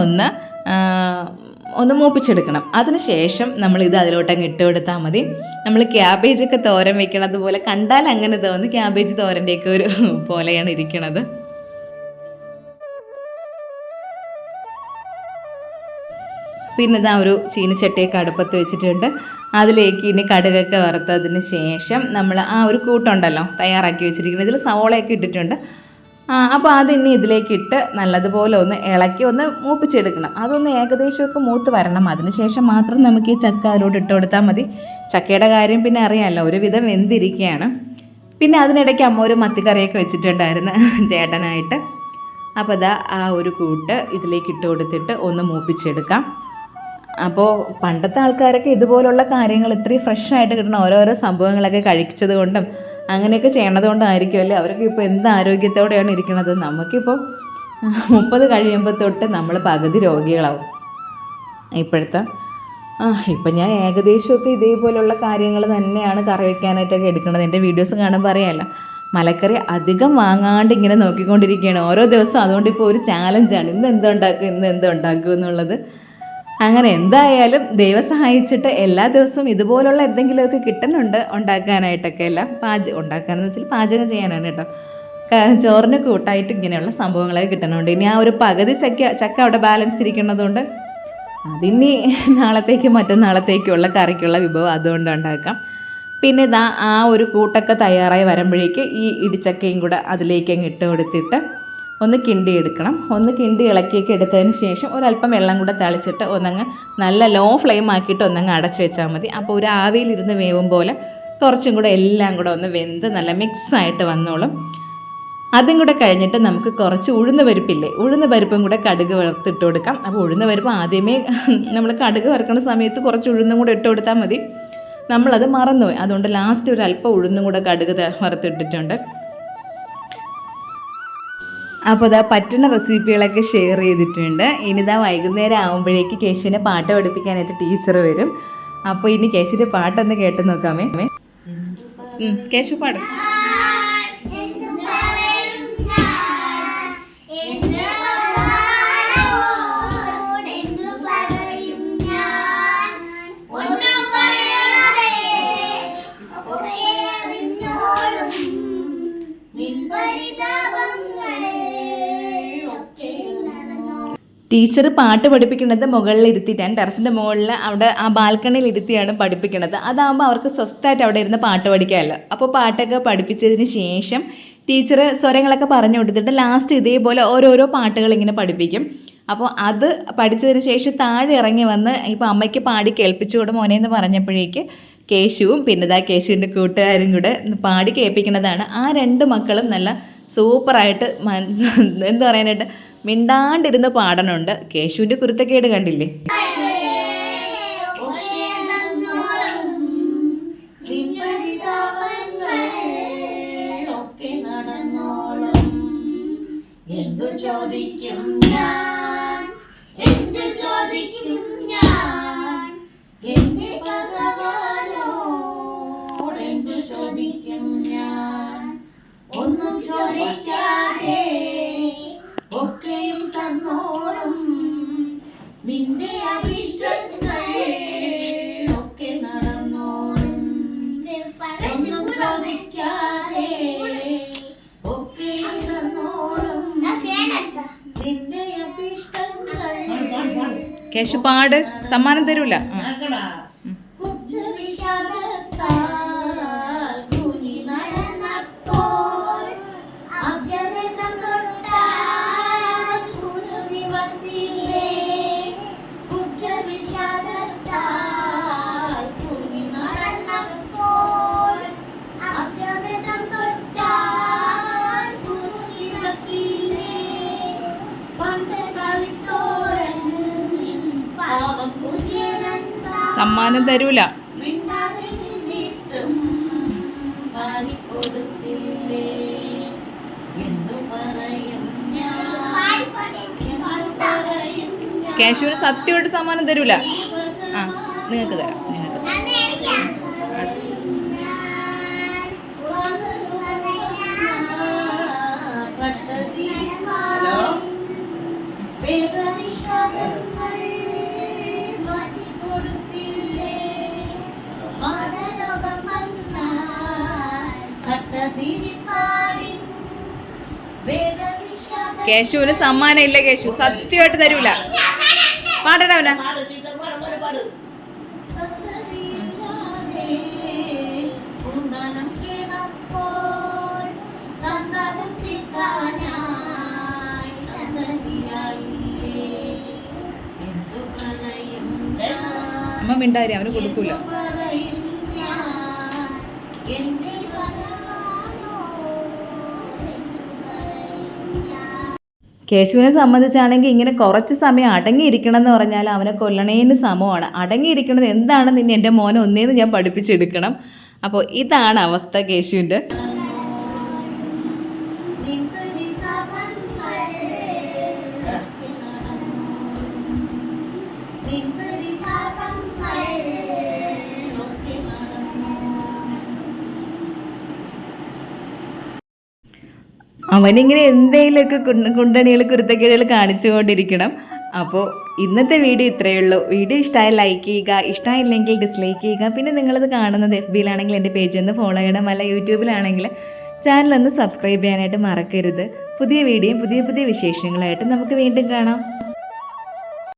ഒന്ന് മൂപ്പിച്ചെടുക്കണം. അതിനുശേഷം നമ്മളിത് അതിലോട്ടങ്ങ് ഇട്ട് കൊടുത്താൽ മതി. നമ്മൾ ക്യാബേജൊക്കെ തോരൻ വെക്കണത് പോലെ കണ്ടാൽ അങ്ങനെ തോന്നുന്നു, ക്യാബേജ് തോരൻ്റെയൊക്കെ ഒരു പോലെയാണ് ഇരിക്കണത്. പിന്നെ ഒരു ചീനിച്ചട്ടിയൊക്കെ അടുപ്പത്ത് വെച്ചിട്ടുണ്ട്. അതിലേക്ക് ഇനി കടുകൊക്കെ വറുത്തതിന് ശേഷം നമ്മൾ ആ ഒരു കൂട്ടുണ്ടല്ലോ തയ്യാറാക്കി വെച്ചിരിക്കുന്നത്, ഇതിൽ സവോളയൊക്കെ ഇട്ടിട്ടുണ്ട്. അപ്പോൾ അതിനി ഇതിലേക്കിട്ട് നല്ലതുപോലെ ഒന്ന് ഇളക്കി ഒന്ന് മൂപ്പിച്ചെടുക്കണം. അതൊന്ന് ഏകദേശമൊക്കെ മൂത്ത് വരണം. അതിനുശേഷം മാത്രം നമുക്ക് ഈ ചക്ക അതിലോട്ട് ഇട്ട് കൊടുത്താൽ മതി. ചക്കയുടെ കാര്യം പിന്നെ അറിയാമല്ലോ, ഒരുവിധം വെന്തിരിക്കുകയാണ്. പിന്നെ അതിനിടയ്ക്ക് അമ്മ ഒരു മത്തിക്കറിയൊക്കെ വെച്ചിട്ടുണ്ടായിരുന്നു ചേട്ടനായിട്ട്. അപ്പോൾ ഇതാ ആ ഒരു കൂട്ട് ഇതിലേക്ക് ഇട്ട് കൊടുത്തിട്ട് ഒന്ന് മൂപ്പിച്ചെടുക്കാം. അപ്പോൾ പണ്ടത്തെ ആൾക്കാരൊക്കെ ഇതുപോലുള്ള കാര്യങ്ങൾ ഇത്രയും ഫ്രഷായിട്ട് കിട്ടുന്ന ഓരോരോ സംഭവങ്ങളൊക്കെ കഴിച്ചത് കൊണ്ടും അങ്ങനെയൊക്കെ ചെയ്യണത് കൊണ്ടായിരിക്കുമല്ലേ അവർക്ക് ഇപ്പോൾ എന്ത് ആരോഗ്യത്തോടെയാണ് ഇരിക്കുന്നത്. നമുക്കിപ്പോൾ 30 കഴിയുമ്പോൾ തൊട്ട് നമ്മൾ പകുതി രോഗികളാവും ഇപ്പോഴത്തെ. ഇപ്പം ഞാൻ ഏകദേശമൊക്കെ ഇതേപോലുള്ള കാര്യങ്ങൾ തന്നെയാണ് കറി വയ്ക്കാനായിട്ടൊക്കെ എടുക്കുന്നത്. എൻ്റെ വീഡിയോസ് കാണുമ്പോൾ അറിയാമല്ലോ, മലക്കറി അധികം വാങ്ങാണ്ട് ഇങ്ങനെ നോക്കിക്കൊണ്ടിരിക്കുകയാണ് ഓരോ ദിവസവും. അതുകൊണ്ട് ഇപ്പോൾ ഒരു ചാലഞ്ചാണ്, ഇന്ന് എന്തുണ്ടാക്കും എന്നുള്ളത്. അങ്ങനെ എന്തായാലും ദൈവം സഹായിച്ചിട്ട് എല്ലാ ദിവസവും ഇതുപോലുള്ള എന്തെങ്കിലുമൊക്കെ കിട്ടുന്നുണ്ട് ഉണ്ടാക്കാനായിട്ടൊക്കെ. എല്ലാം ഉണ്ടാക്കാനെന്ന് വെച്ചാൽ പാചകം ചെയ്യാനാണ് കേട്ടോ. ചോറിന് കൂട്ടായിട്ട് ഇങ്ങനെയുള്ള സംഭവങ്ങളൊക്കെ കിട്ടുന്നുണ്ട്. ഇനി ആ ഒരു പകുതി ചക്ക അവിടെ ബാലൻസ് ഇരിക്കുന്നതുകൊണ്ട് അതിനി നാളത്തേക്കും മറ്റന്നാളത്തേക്കുള്ള കറിക്കുള്ള വിഭവം അതുകൊണ്ട് ഉണ്ടാക്കാം. പിന്നെ ഇതാ ആ ഒരു കൂട്ടൊക്കെ തയ്യാറായി വരുമ്പോഴേക്ക് ഈ ഇടിച്ചക്കയും കൂടെ അതിലേക്ക് അങ്ങ് ഇട്ട് കൊടുത്തിട്ട് ഒന്ന് കിണ്ടി എടുക്കണം. ഒന്ന് കിണ്ടി ഇളക്കിയൊക്കെ എടുത്തതിന് ശേഷം ഒരല്പം വെള്ളം കൂടെ തളിച്ചിട്ട് ഒന്നങ്ങ് നല്ല ലോ ഫ്ലെയിം ആക്കിയിട്ട് ഒന്നങ്ങ് അടച്ച് വെച്ചാൽ മതി. അപ്പോൾ ഒരു ആവിയിലിരുന്ന് വേവും പോലെ കുറച്ചും കൂടെ എല്ലാം കൂടെ ഒന്ന് വെന്ത് നല്ല മിക്സായിട്ട് വന്നോളും. അതും കൂടെ കഴിഞ്ഞിട്ട് നമുക്ക് കുറച്ച് ഉഴുന്ന് പരിപ്പും കൂടെ കടുക് വറുത്തിട്ട് കൊടുക്കാം. അപ്പോൾ ഉഴുന്ന് പരിപ്പ് ആദ്യമേ നമ്മൾ കടുക് വറുക്കുന്ന സമയത്ത് കുറച്ച് ഉഴുന്നും കൂടെ ഇട്ട് കൊടുത്താൽ മതി. നമ്മളത് മറന്നുപോയി. അതുകൊണ്ട് ലാസ്റ്റ് ഒരു അല്പം ഉഴുന്നും കൂടെ കടുക് വറുത്തിട്ടിട്ടുണ്ട്. അപ്പോൾ ഇതാ പറ്റുന്ന റെസിപ്പികളൊക്കെ ഷെയർ ചെയ്തിട്ടുണ്ട്. ഇനിതാ വൈകുന്നേരം ആകുമ്പോഴേക്ക് കേശുവിനെ പാട്ട് പഠിപ്പിക്കാനായിട്ട് ടീച്ചർ വരും. അപ്പോൾ ഇനി കേശുവിൻ്റെ പാട്ടൊന്ന് കേട്ട് നോക്കാമേ. കേശു പാടും. ടീച്ചർ പാട്ട് പഠിപ്പിക്കുന്നത് മുകളിൽ ഇരുത്തിയിട്ടാണ്, ടെറസിൻ്റെ മുകളിൽ അവിടെ ആ ബാൽക്കണിയിൽ ഇരുത്തിയാണ് പഠിപ്പിക്കുന്നത്. അതാകുമ്പോൾ അവർക്ക് സ്വസ്ഥമായിട്ട് അവിടെ ഇരുന്ന് പാട്ട് പഠിക്കാമല്ലോ. അപ്പോൾ പാട്ടൊക്കെ പഠിപ്പിച്ചതിന് ശേഷം ടീച്ചർ സ്വരങ്ങളൊക്കെ പറഞ്ഞു കൊടുത്തിട്ട് ലാസ്റ്റ് ഇതേപോലെ ഓരോരോ പാട്ടുകൾ ഇങ്ങനെ പഠിപ്പിക്കും. അപ്പോൾ അത് പഠിച്ചതിന് ശേഷം താഴെ ഇറങ്ങി വന്ന് ഇപ്പോൾ അമ്മയ്ക്ക് പാടി കേൾപ്പിച്ചുകൂടെ മോനെന്ന് പറഞ്ഞപ്പോഴേക്ക് കേശുവും പിന്നെ കേശുവിൻ്റെ കൂട്ടുകാരും കൂടെ പാടി കേൾപ്പിക്കുന്നതാണ്. ആ 2 മക്കളും നല്ല സൂപ്പറായിട്ട് എന്താ പറയാനായിട്ട് മിണ്ടാണ്ടിരുന്ന് പാടണുണ്ട്. കേശുവിൻ്റെ കുരുത്തക്കേട് കണ്ടില്ലേ. ഒന്നും ചോദിക്കാതെ ഒക്കെയും തന്നോളും നിന്റെ അഭിഷ്ടങ്ങൾ ഒക്കെ നടന്നോളും. ഒന്നും ചോദിക്കാതെ ഒക്കെയും തന്നോളും നിന്റെ അഭിഷ്ടങ്ങൾ. കേശു പാട്, സമ്മാനം തരൂല. സമ്മാനം തരൂല. കേശുവിന് സത്യമായിട്ട് സമ്മാനം തരൂല. നിങ്ങൾക്ക് തരാം, നിങ്ങൾക്ക് കേശുവിന് സമ്മാനം ഇല്ല. കേശു സത്യമായിട്ട് തരൂല. പാടണവന സന്താനം കേണപ്പോൾ സന്താനം അവൻ മിണ്ടാരി, അവന് കൊടുക്കൂല. പറയും ഞാൻ എന്റെ വരവാണോ എന്ന് പറയും ഞാൻ. കേശുവിനെ സംബന്ധിച്ചാണെങ്കിൽ ഇങ്ങനെ കുറച്ച് സമയം അടങ്ങിയിരിക്കണം എന്ന് പറഞ്ഞാൽ അവനെ കൊല്ലണേന് സമമാണ്. അടങ്ങിയിരിക്കുന്നത് എന്താണെന്ന് ഇനി എൻ്റെ മോനെ ഒന്നേന്ന് ഞാൻ പഠിപ്പിച്ചെടുക്കണം. അപ്പോൾ ഇതാണ് അവസ്ഥ കേശുവിൻ്റെ. അവനിങ്ങനെ എന്തെങ്കിലുമൊക്കെ കുണ്ടണികൾ കുരുത്തക്കേടുകൾ കാണിച്ചുകൊണ്ടിരിക്കണം. അപ്പോൾ ഇന്നത്തെ വീഡിയോ ഇത്രയേ ഉള്ളൂ. വീഡിയോ ഇഷ്ടമായി ലൈക്ക് ചെയ്യുക, ഇഷ്ടമായില്ലെങ്കിൽ ഡിസ്ലൈക്ക് ചെയ്യുക. പിന്നെ നിങ്ങളത് കാണുന്നത് FBയിലാണെങ്കിൽ എൻ്റെ പേജ് ഒന്ന് ഫോളോ ചെയ്യണം, അല്ല യൂട്യൂബിലാണെങ്കിൽ ചാനലൊന്ന് സബ്സ്ക്രൈബ് ചെയ്യാനായിട്ട് മറക്കരുത്. പുതിയ വീഡിയോയും പുതിയ പുതിയ വിശേഷങ്ങളായിട്ട് നമുക്ക് വീണ്ടും കാണാം.